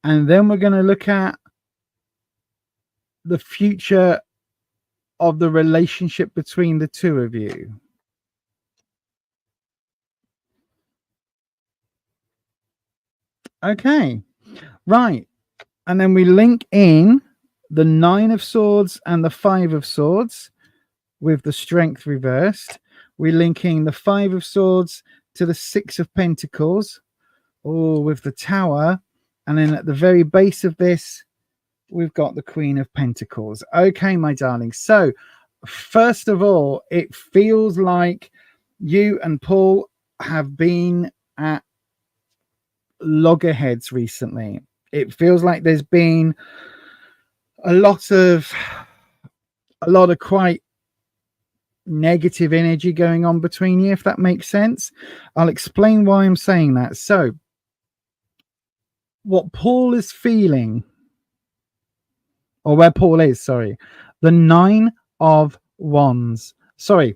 and then we're going to look at the future of the relationship between the two of you. Okay, right. And then we link in the 9 of Swords and the 5 of Swords with the Strength reversed. We're linking the 5 of Swords to the 6 of Pentacles, or with the Tower. And then at the very base of this, we've got the Queen of Pentacles. Okay, my darling. So, first of all, it feels like you and Paul have been at loggerheads recently. It feels like there's been a lot of quite negative energy going on between you, if that makes sense. I'll explain why I'm saying that. So, what Paul is feeling, or where Paul is, sorry, the 9 of Wands. Sorry,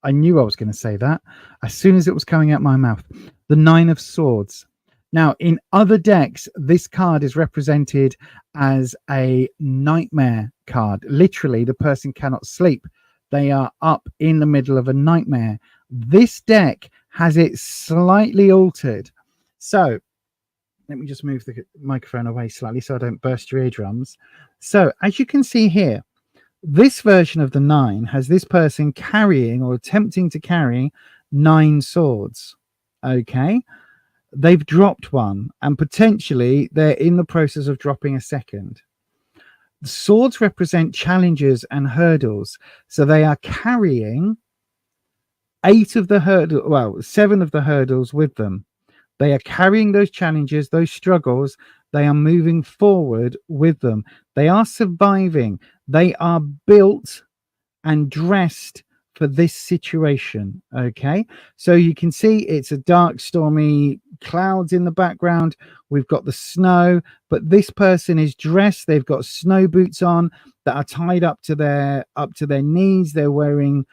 I knew I was going to say that as soon as it was coming out my mouth. The 9 of Swords. Now, in other decks, this card is represented as a nightmare card. Literally, the person cannot sleep. They are up in the middle of a nightmare. This deck has it slightly altered. So, let me just move the microphone away slightly so I don't burst your eardrums. So, as you can see here, this version of the 9 has this person carrying or attempting to carry 9 swords. Okay. They've dropped one, and potentially they're in the process of dropping a second. The swords represent challenges and hurdles, so they are carrying 7 of the hurdles with them. They are carrying those challenges, those struggles. They are moving forward with them. They are surviving. They are built and dressed for this situation. Okay, so you can see it's a dark, stormy clouds in the background. We've got the snow, but this person is dressed. They've got snow boots on that are tied up to their knees. They're wearing,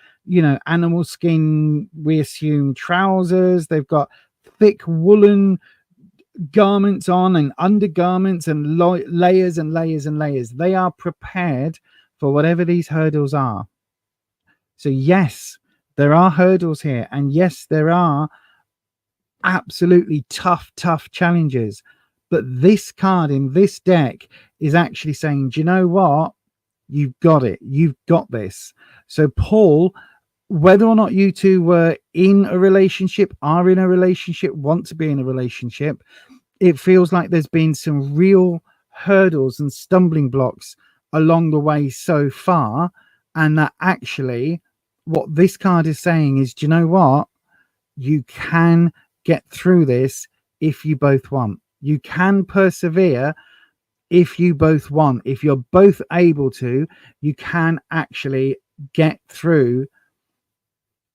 animal skin, we assume, trousers. They've got thick woolen garments on and undergarments and layers and layers and layers. They are prepared for whatever these hurdles are. So yes, there are hurdles here, and yes, there are absolutely tough challenges. But this card in this deck is actually saying, do you know what? You've got it. You've got this. So Paul, whether or not you two were in a relationship, are in a relationship, want to be in a relationship, it feels like there's been some real hurdles and stumbling blocks along the way so far. And that actually what this card is saying is, do you know what? You can get through this if you both want. You can persevere if you both want. If you're both able to, you can actually get through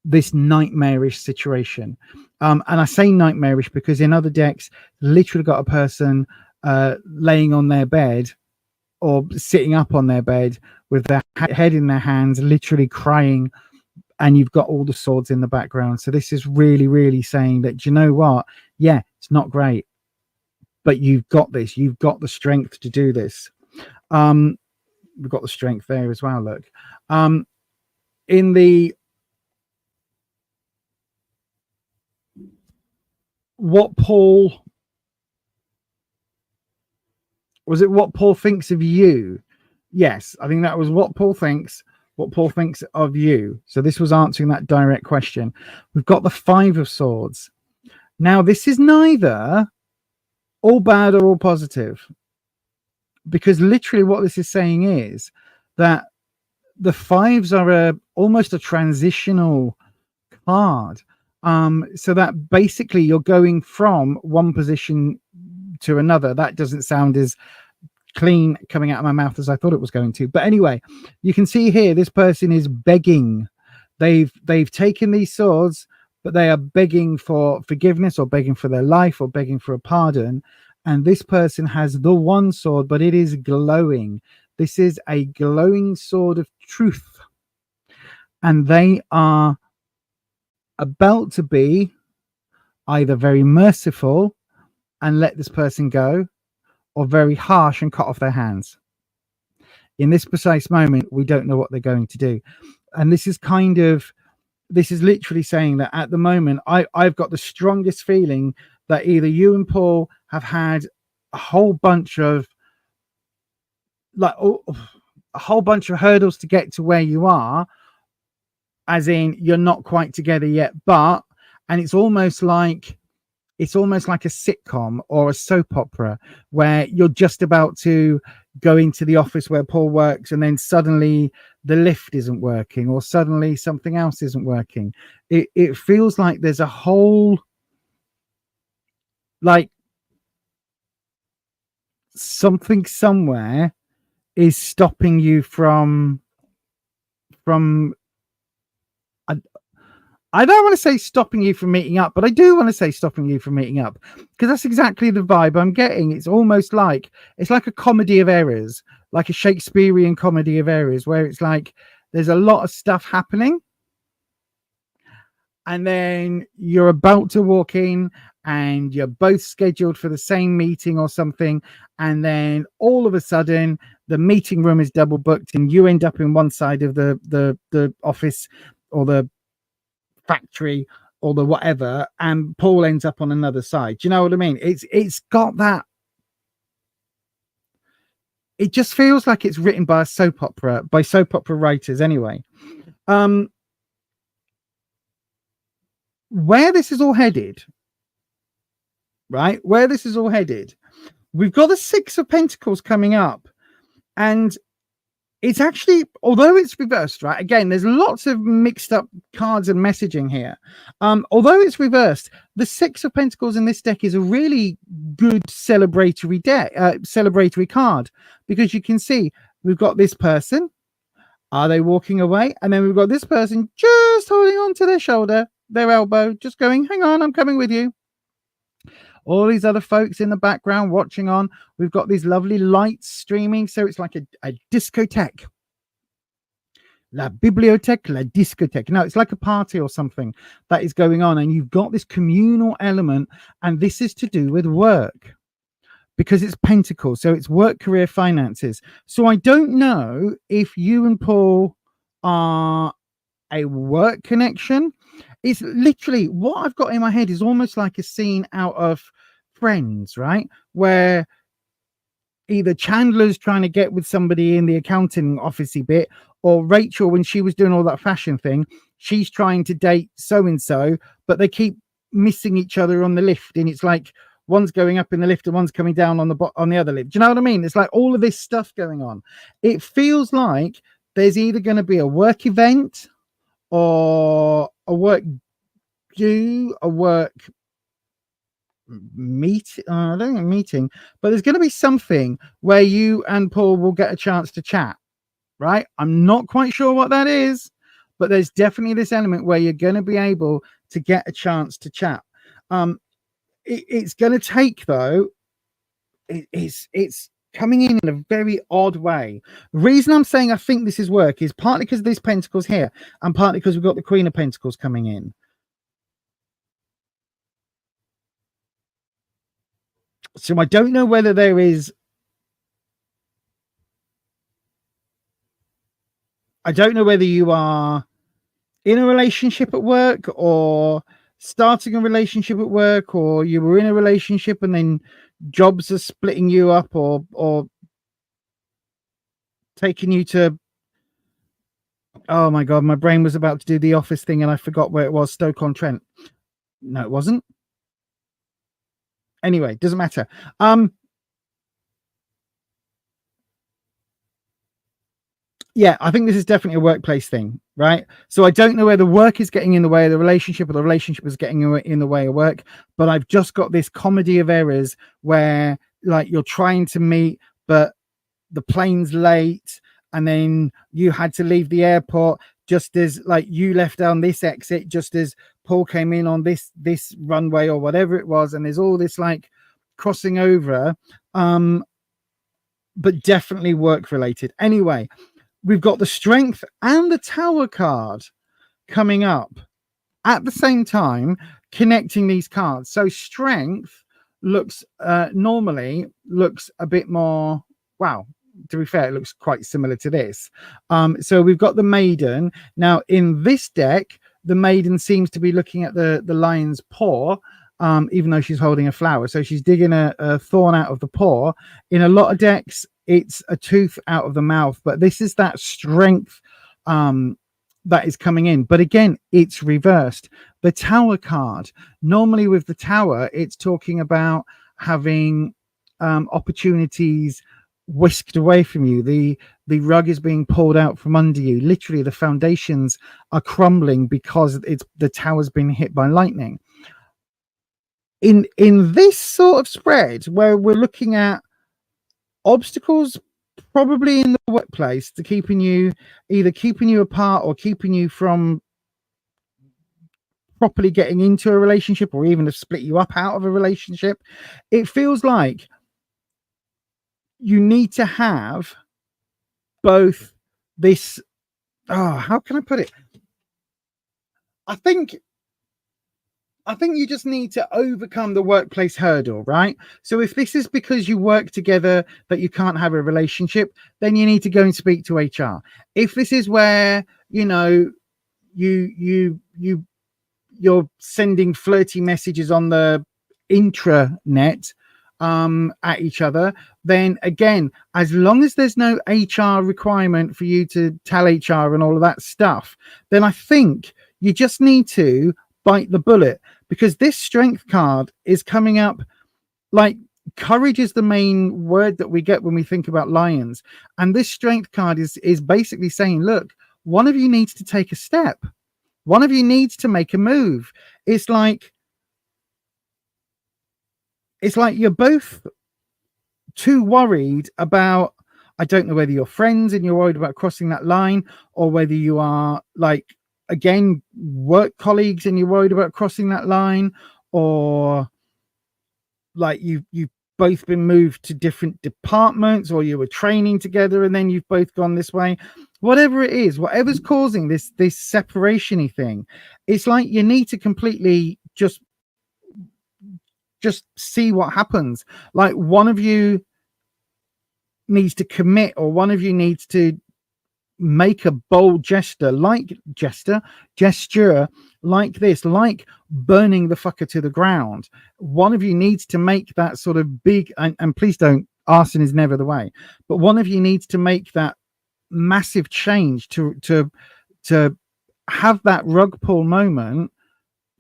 this nightmarish situation. And I say nightmarish because in other decks, literally got a person laying on their bed or sitting up on their bed with their head in their hands, literally crying, and you've got all the swords in the background. So this is really, really saying that, you know what? Yeah, it's not great, but you've got this. You've got the strength to do this. We've got the strength there as well. Look, in the what Paul thinks of you. Yes, I think that was what Paul thinks of you. So this was answering that direct question. We've got the 5 of Swords. Now, this is neither all bad or all positive, because literally what this is saying is that the 5s are almost a transitional card. So that basically you're going from one position to another. That doesn't sound as clean coming out of my mouth as I thought it was going to. But anyway, you can see here this person is begging. They've taken these swords, but they are begging for forgiveness or begging for their life or begging for a pardon. And this person has the one sword, but it is glowing. This is a glowing sword of truth. And they are about to be either very merciful and let this person go, or very harsh and cut off their hands. In this precise moment, we don't know what they're going to do. And this is literally saying that at the moment, I've got the strongest feeling that either you and Paul have had a whole bunch of hurdles to get to where you are, as in you're not quite together yet, and it's almost like a sitcom or a soap opera where you're just about to go into the office where Paul works, and then suddenly the lift isn't working, or suddenly something else isn't working. It feels like there's a whole, like, something somewhere is stopping you from I don't want to say stopping you from meeting up, but I do want to say stopping you from meeting up, because that's exactly the vibe I'm getting. It's almost like it's like a comedy of errors, like a Shakespearean comedy of errors, where it's like there's a lot of stuff happening, and then you're about to walk in and you're both scheduled for the same meeting or something, and then all of a sudden the meeting room is double booked and you end up in one side of the office or the factory or the whatever, and Paul ends up on another side. Do you know what I mean? It's got that. It just feels like it's written by soap opera writers anyway. Where this is all headed, right? Where this is all headed, we've got the Six of Pentacles coming up, and it's actually, although it's reversed, right? Again, there's lots of mixed up cards and messaging here. Although it's reversed, the Six of Pentacles in this deck is a really good celebratory card, because you can see we've got this person. Are they walking away? And then we've got this person just holding on to their shoulder, their elbow, just going, hang on, I'm coming with you. All these other folks in the background watching on. We've got these lovely lights streaming, so it's like a discotheque. La bibliothèque, la discothèque. No, it's like a party or something that is going on, and you've got this communal element, and this is to do with work, because it's Pentacles, so it's work, career, finances. So I don't know if you and Paul are a work connection. It's literally what I've got in my head is almost like a scene out of Friends, right? Where either Chandler's trying to get with somebody in the accounting officey bit, or Rachel, when she was doing all that fashion thing, she's trying to date so-and-so, but they keep missing each other on the lift. And it's like one's going up in the lift and one's coming down on the other lift. Do you know what I mean? It's like all of this stuff going on. It feels like there's either going to be a work event or a work meeting, I don't think meeting, but there's going to be something where you and Paul will get a chance to chat, right? I'm not quite sure what that is, but there's definitely this element where you're going to be able to get a chance to chat. It's going to take, though, it's coming in a very odd way. The reason I'm saying I think this is work is partly because of these pentacles here, and partly because we've got the Queen of Pentacles coming in. So I don't know whether there is, I don't know whether you are in a relationship at work, or starting a relationship at work, or you were in a relationship and then jobs are splitting you up, or taking you to, oh my God, my brain was about to do the Office thing and I forgot where it was. Stoke-on-Trent. No, it wasn't. Anyway, doesn't matter. Yeah, I think this is definitely a workplace thing, right? So I don't know whether work is getting in the way of the relationship, or the relationship is getting in the way of work, but I've just got this comedy of errors where, like, you're trying to meet, but the plane's late, and then you had to leave the airport just as, like, you left down this exit just as Paul came in on this runway or whatever it was, and there's all this like crossing over, but definitely work related. Anyway, we've got the Strength and the Tower card coming up at the same time, connecting these cards. So Strength looks normally looks a bit more, wow, to be fair, it looks quite similar to this. So we've got the Maiden. Now in this deck, the Maiden seems to be looking at the lion's paw, even though she's holding a flower. So she's digging a thorn out of the paw. In a lot of decks, it's a tooth out of the mouth, but this is that Strength that is coming in. But again, it's reversed. The Tower card, normally with the Tower, it's talking about having opportunities whisked away from you. The rug is being pulled out from under you. Literally, the foundations are crumbling because the tower's been hit by lightning. In this sort of spread, where we're looking at obstacles probably in the workplace to either keeping you apart or keeping you from properly getting into a relationship, or even to split you up out of a relationship, it feels like you need to have both this, how can I put it? I think you just need to overcome the workplace hurdle, right? So if this is because you work together that you can't have a relationship, then you need to go and speak to HR. If this is where, you're sending flirty messages on the intranet at each other, then again, as long as there's no HR requirement for you to tell HR and all of that stuff, then I think you just need to bite the bullet, because this Strength card is coming up like courage is the main word that we get when we think about lions, and this Strength card is basically saying, look, one of you needs to take a step, one of you needs to make a move. It's like you're both too worried about, I don't know whether you're friends and you're worried about crossing that line, or whether you are like, again, work colleagues and you're worried about crossing that line, or like you've both been moved to different departments, or you were training together and then you've both gone this way. Whatever it is, whatever's causing this separation-y thing, it's like you need to completely just see what happens. Like one of you needs to commit, or one of you needs to make a bold gesture like this, like burning the fucker to the ground. One of you needs to make that sort of big, and please don't, arson is never the way, but one of you needs to make that massive change to have that rug pull moment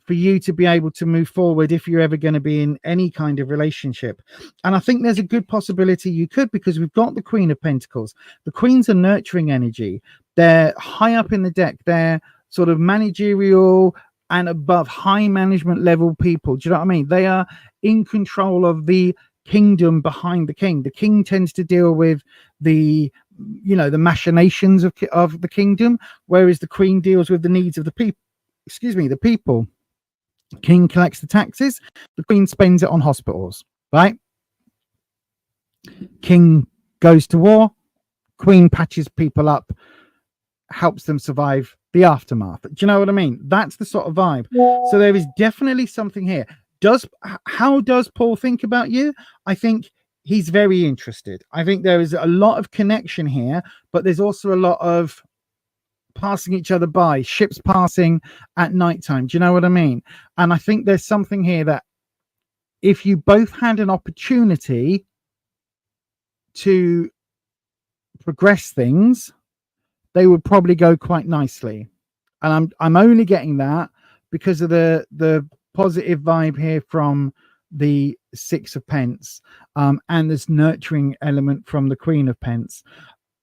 for you to be able to move forward if you're ever going to be in any kind of relationship. And I think there's a good possibility you could, because we've got the Queen of Pentacles. The Queen's a nurturing energy. They're high up in the deck. They're sort of managerial and above, high management level people. Do you know what I mean? They are in control of the kingdom behind the king. The king tends to deal with the machinations of the kingdom, whereas the Queen deals with the needs of the people. The people. King collects the taxes, the Queen spends it on hospitals, right? King goes to war, Queen patches people up, helps them survive the aftermath. Do you know what I mean? That's the sort of vibe. So there is definitely something here. How does Paul think about you? I think he's very interested. I think there is a lot of connection here, but there's also a lot of passing each other by, ships passing at nighttime. Do you know what I mean? And I think there's something here that if you both had an opportunity to progress things, they would probably go quite nicely. And I'm only getting that because of the positive vibe here from the Six of Pence, and this nurturing element from the Queen of Pence.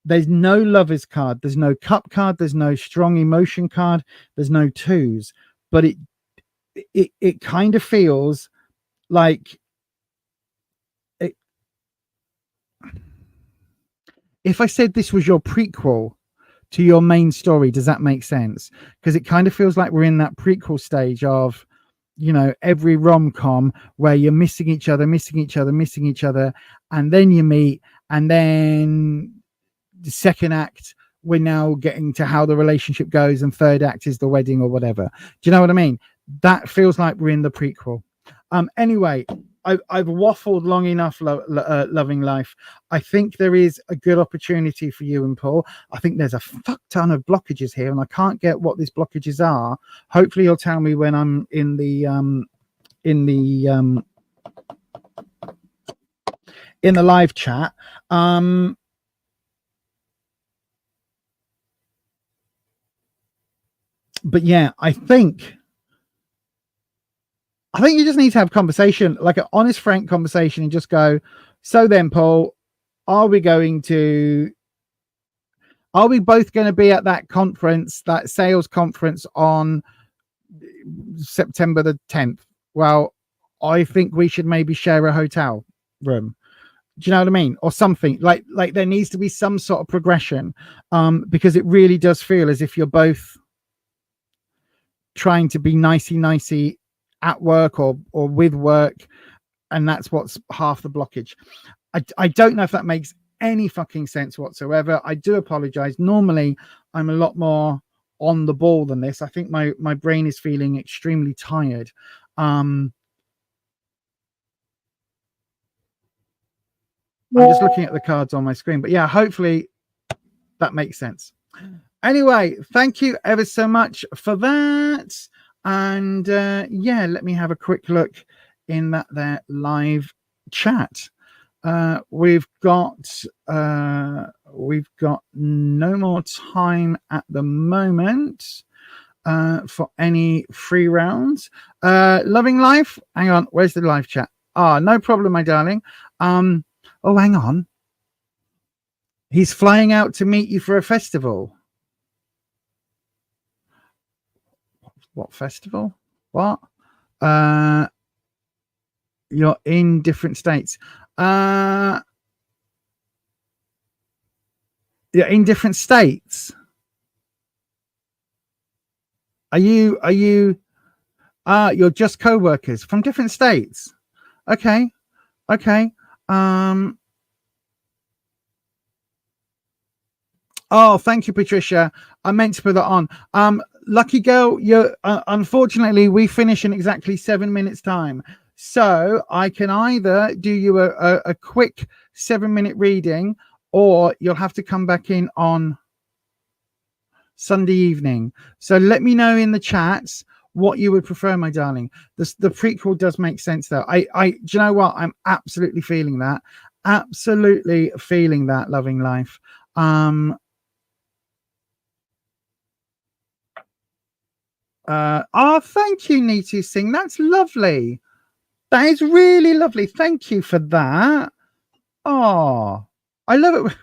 There's no Lovers card, there's no Cup card, there's no strong emotion card, there's no twos, but it kind of feels like if I said this was your prequel to your main story, does that make sense? Because it kind of feels like we're in that prequel stage of you know, every rom-com where you're missing each other, and then you meet, and then the second act we're now getting to how the relationship goes, and third act is the wedding or whatever. Do you know what I mean? That feels like we're in the prequel. Anyway, I've waffled long enough, Loving Life. I think there is a good opportunity for you and Paul. I think there's a fuck ton of blockages here, and I can't get what these blockages are. Hopefully you'll tell me when I'm in the live chat. But yeah, I think you just need to have conversation, like an honest, frank conversation, and just go, so then, Paul, are we both going to be at that conference, that sales conference on September the 10th? Well, I think we should maybe share a hotel room. Do you know what I mean? Or something like there needs to be some sort of progression, because it really does feel as if you're both trying to be nicey at work or with work, and that's what's half the blockage. I don't know if that makes any fucking sense whatsoever. I do apologize. Normally I'm a lot more on the ball than this. I think my brain is feeling extremely tired. I'm just looking at the cards on my screen, but yeah, hopefully that makes sense. Anyway, thank you ever so much for that. And yeah, let me have a quick look in that live chat. We've got no more time at the moment for any free rounds. Loving Life, hang on, where's the live chat? No problem, my darling. Oh, hang on, he's flying out to meet you for a festival. What festival? What? You're in different states. You're in different states. Are you you're just co-workers from different states? Okay. Oh, thank you, Patricia. I meant to put that on. Lucky girl, you're unfortunately we finish in exactly 7 minutes time, so I can either do you a quick 7-minute reading, or you'll have to come back in on Sunday evening. So let me know in the chats what you would prefer, my darling. The prequel does make sense though. Do you know what? I'm absolutely feeling that. Loving Life. Thank you, Neetu Singh. That's lovely. That is really lovely. Thank you for that. Oh, I love it.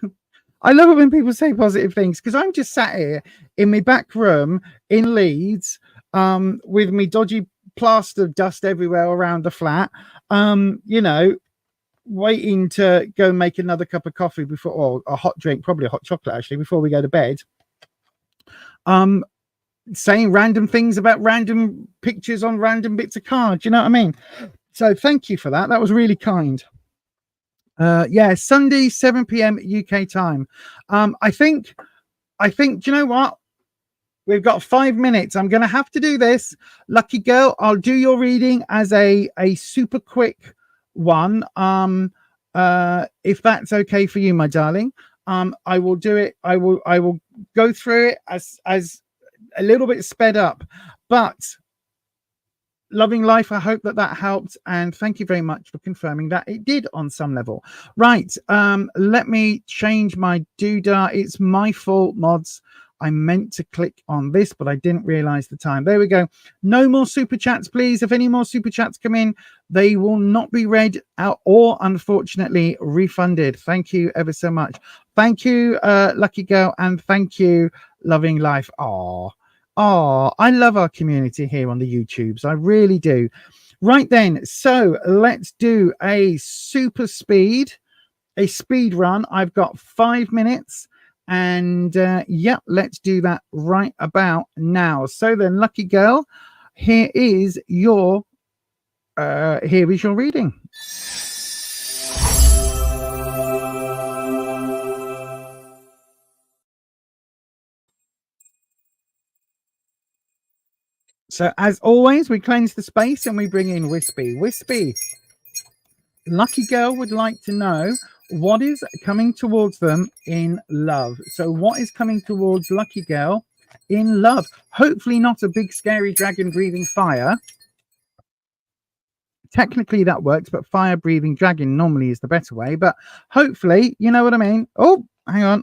I love it when people say positive things, because I'm just sat here in my back room in Leeds, with me dodgy plaster dust everywhere around the flat, you know, waiting to go make another cup of coffee before, or a hot drink, probably a hot chocolate actually, before we go to bed. Saying random things about random pictures on random bits of cards. You know what I mean? So thank you for that. That was really kind. Yeah, Sunday, 7 p.m. UK time. I think, do you know what? We've got 5 minutes. I'm going to have to do this. Lucky girl, I'll do your reading as a super quick one. If that's okay for you, my darling. I will do it. I will go through it as a little bit sped up, but Loving Life, I hope that helped, and thank you very much for confirming that it did on some level. Right, let me change my doodah. It's my fault, mods. I meant to click on this, but I didn't realize the time. There we go. No more super chats, please. If any more super chats come in, they will not be read out or unfortunately refunded. Thank you ever so much. Thank you, Lucky Girl, and thank you, Loving Life. Oh, I love our community here on the YouTubes. I really do. Right then, so let's do a speed run. I've got 5 minutes, and yeah, let's do that right about now. So then, Lucky Girl, here is your reading. So as always, we cleanse the space and we bring in Wispy. Wispy, Lucky Girl would like to know what is coming towards them in love. So what is coming towards Lucky Girl in love? Hopefully not a big scary dragon breathing fire. Technically that works, but fire breathing dragon normally is the better way. But hopefully, you know what I mean. Oh, hang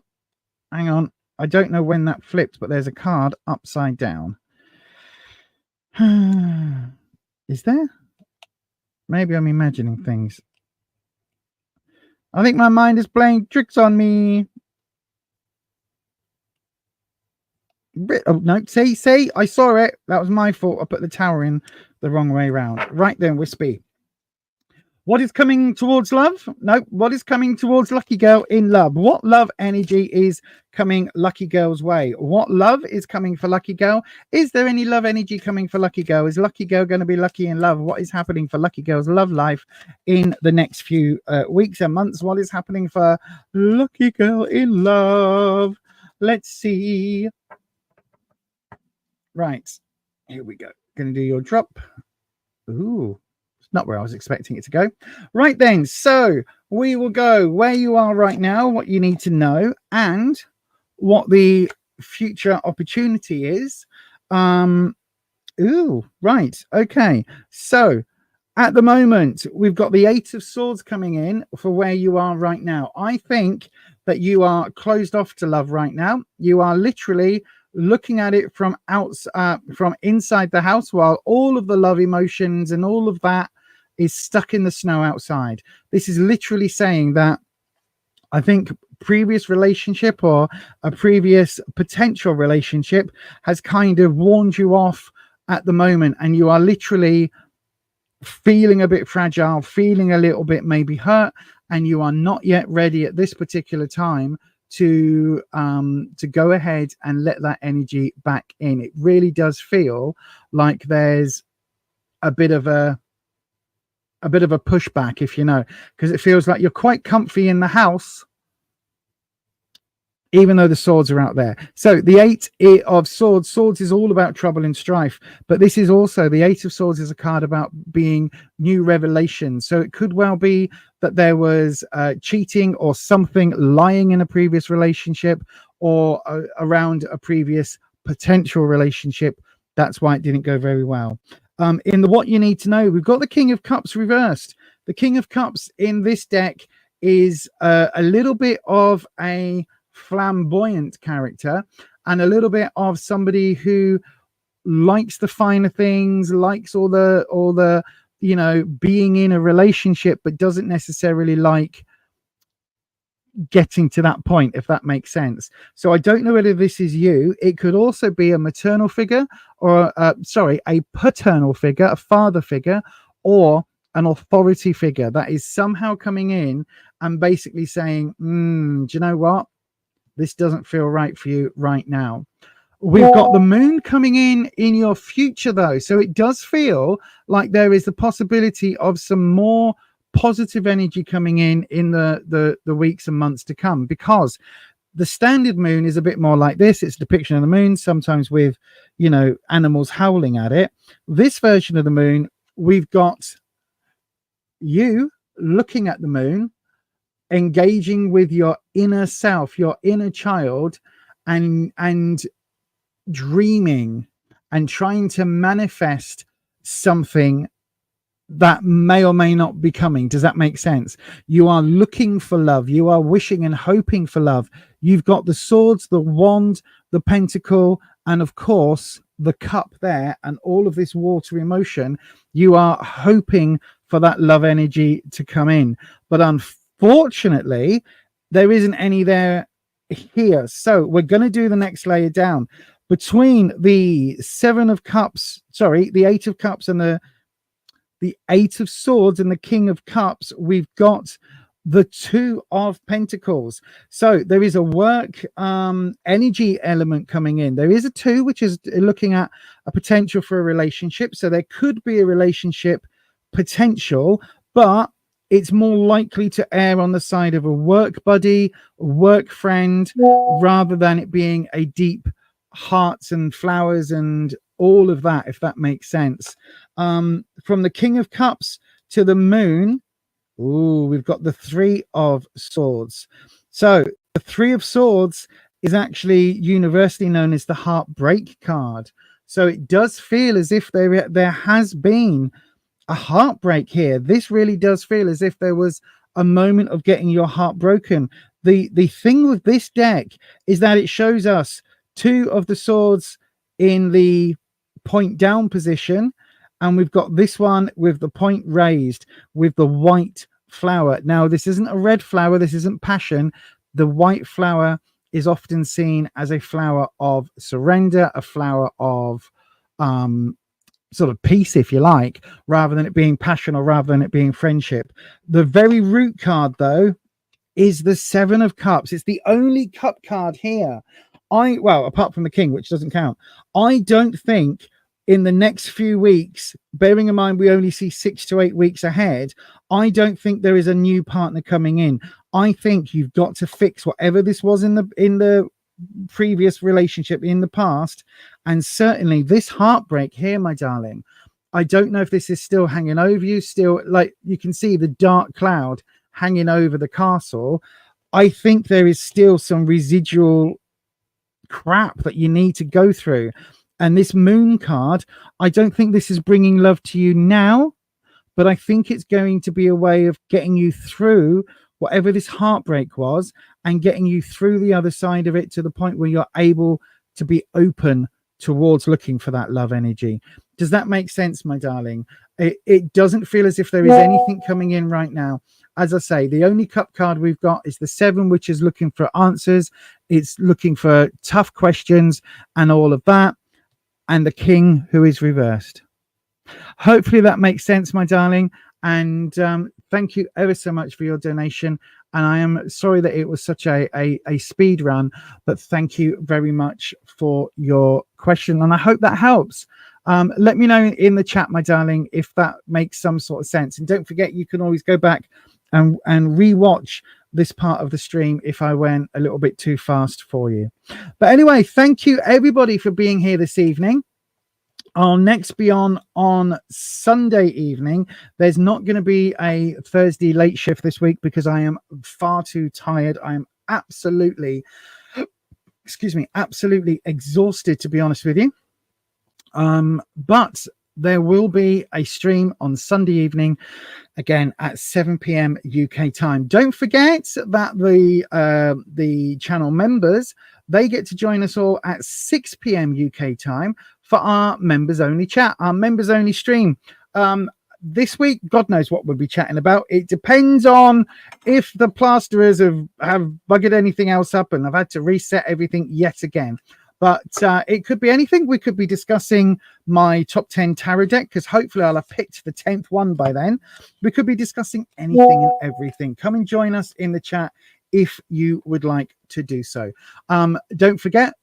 on. I don't know when that flipped, but there's a card upside down. Is there? Maybe I'm imagining things. I think my mind is playing tricks on me. Oh, no, see, I saw it. That was my fault. I put the tower in the wrong way around. Right then, Wispy. What is coming towards love? No, what is coming towards Lucky Girl in love? What love energy is coming Lucky Girl's way? What love is coming for Lucky Girl? Is there any love energy coming for Lucky Girl? Is Lucky Girl going to be lucky in love? What is happening for Lucky Girl's love life in the next few weeks and months? What is happening for Lucky Girl in love? Let's see. Right, here we go. Going to do your drop. Ooh. Not where I was expecting it to go. Right then, so we will go where you are right now, what you need to know, and what the future opportunity is. Ooh, right. Okay. So at the moment, we've got the 8 of Swords coming in for where you are right now. I think that you are closed off to love right now. You are literally looking at it from from inside the house, while all of the love emotions and all of that is stuck in the snow outside. This is literally saying that I think previous relationship or a previous potential relationship has kind of warned you off at the moment, and you are literally feeling a bit fragile, feeling a little bit maybe hurt, and you are not yet ready at this particular time to go ahead and let that energy back in. It really does feel like there's a bit of a pushback, if you know, because it feels like you're quite comfy in the house, even though the swords are out there. So the 8 of Swords is all about trouble and strife, but this is also the 8 of Swords is a card about being new revelations. So it could well be that there was cheating or something lying in a previous relationship or around a previous potential relationship. That's why it didn't go very well. In the what you need to know, we've got the King of Cups reversed. The King of Cups in this deck is a little bit of a flamboyant character and a little bit of somebody who likes the finer things, likes all the you know, being in a relationship, but doesn't necessarily like getting to that point, if that makes sense. So I don't know whether this is you. It could also be a maternal figure or a paternal figure, a father figure, or an authority figure that is somehow coming in and basically saying, do you know what, this doesn't feel right for you right now. We've got the moon coming in your future though, so it does feel like there is the possibility of some more positive energy coming in the weeks and months to come, because the standard moon is a bit more like this. It's a depiction of the moon, sometimes with, you know, animals howling at it. This version of the moon, we've got you looking at the moon, engaging with your inner self, your inner child, and dreaming and trying to manifest something that may or may not be coming. Does that make sense? You are looking for love. You are wishing and hoping for love. You've got the swords, the wand, the pentacle, and of course the cup there, and all of this water emotion. You are hoping for that love energy to come in, but unfortunately there isn't any there here. So we're going to do the next layer down. Between the 7 of Cups, the 8 of Cups and the 8 of Swords and the King of Cups, we've got the Two of Pentacles. So there is a work energy element coming in. There is a two, which is looking at a potential for a relationship. So there could be a relationship potential, but it's more likely to err on the side of a work buddy, a work friend, rather than it being a deep hearts and flowers and all of that, if that makes sense. From the King of Cups to the Moon, ooh, we've got the Three of Swords. So the Three of Swords is actually universally known as the heartbreak card. So it does feel as if there has been a heartbreak here. This really does feel as if there was a moment of getting your heart broken. The thing with this deck is that it shows us Two of the Swords in the point down position, and we've got this one with the point raised with the white flower. Now, this isn't a red flower. This isn't passion. The white flower is often seen as a flower of surrender, a flower of sort of peace, if you like, rather than it being passion or rather than it being friendship. The very root card, though, is the Seven of Cups. It's the only cup card here. Well, apart from the King, which doesn't count. I don't think in the next few weeks, bearing in mind we only see 6 to 8 weeks ahead, I don't think there is a new partner coming in. I think you've got to fix whatever this was in the previous relationship in the past, and certainly this heartbreak here, my darling, I don't know if this is still hanging over you, still, like you can see the dark cloud hanging over the castle. I think there is still some residual crap that you need to go through. And this Moon card, I don't think this is bringing love to you now, but I think it's going to be a way of getting you through whatever this heartbreak was and getting you through the other side of it to the point where you're able to be open towards looking for that love energy. Does that make sense, my darling? It doesn't feel as if there is anything coming in right now. As I say, the only cup card we've got is the Seven, which is looking for answers. It's looking for tough questions and all of that. And the King, who is reversed. Hopefully that makes sense, my darling. And thank you ever so much for your donation. And I am sorry that it was such a speed run, but thank you very much for your question. And I hope that helps. Let me know in the chat, my darling, if that makes some sort of sense. And don't forget, you can always go back and rewatch this part of the stream if I went a little bit too fast for you. But anyway, thank you everybody for being here this evening. I'll next be on Sunday evening. There's not going to be a Thursday late shift this week because I am far too tired. I am absolutely exhausted, to be honest with you. But there will be a stream on Sunday evening, again at 7 p.m. UK time. Don't forget that the channel members, they get to join us all at 6 p.m. UK time for our members only chat, our members only stream. This week, God knows what we'll be chatting about. It depends on if the plasterers have buggered anything else up and I've had to reset everything yet again. But it could be anything. We could be discussing my top 10 tarot deck because hopefully I'll have picked the 10th one by then. We could be discussing anything and everything. Come and join us in the chat if you would like to do so. Don't forget,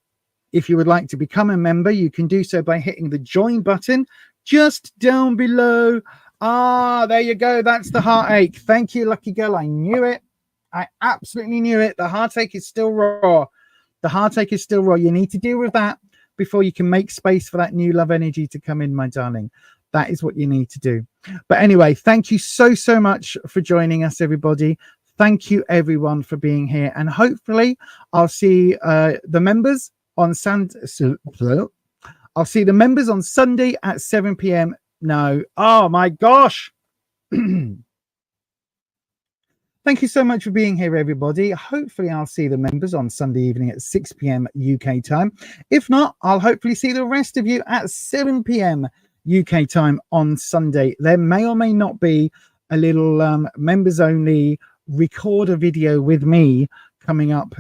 if you would like to become a member, you can do so by hitting the join button just down below. There you go. That's the heartache. Thank you, lucky girl. I knew it. I absolutely knew it. The heartache is still raw. The heartache is still raw. You need to deal with that before you can make space for that new love energy to come in, my darling. That is what you need to do. But anyway, thank you so much for joining us, everybody. Thank you, everyone, for being here. And hopefully I'll see the members on I'll see the members on Sunday at 7 p.m. No. Oh, my gosh. Thank you so much for being here, everybody. Hopefully, I'll see the members on Sunday evening at 6 p.m. UK time. If not, I'll hopefully see the rest of you at 7 p.m. UK time on Sunday. There may or may not be a little members only recorder video with me coming up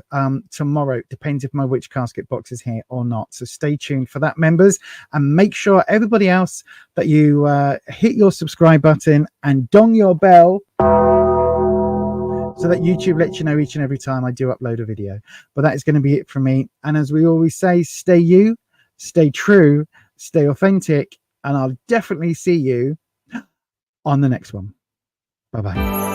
tomorrow. Depends if my witch casket box is here or not. So stay tuned for that, members, and make sure everybody else that you hit your subscribe button and dong your bell so that YouTube lets you know each and every time I do upload a video. But that is going to be it from me. And as we always say, stay you, stay true, stay authentic, and I'll definitely see you on the next one. Bye-bye.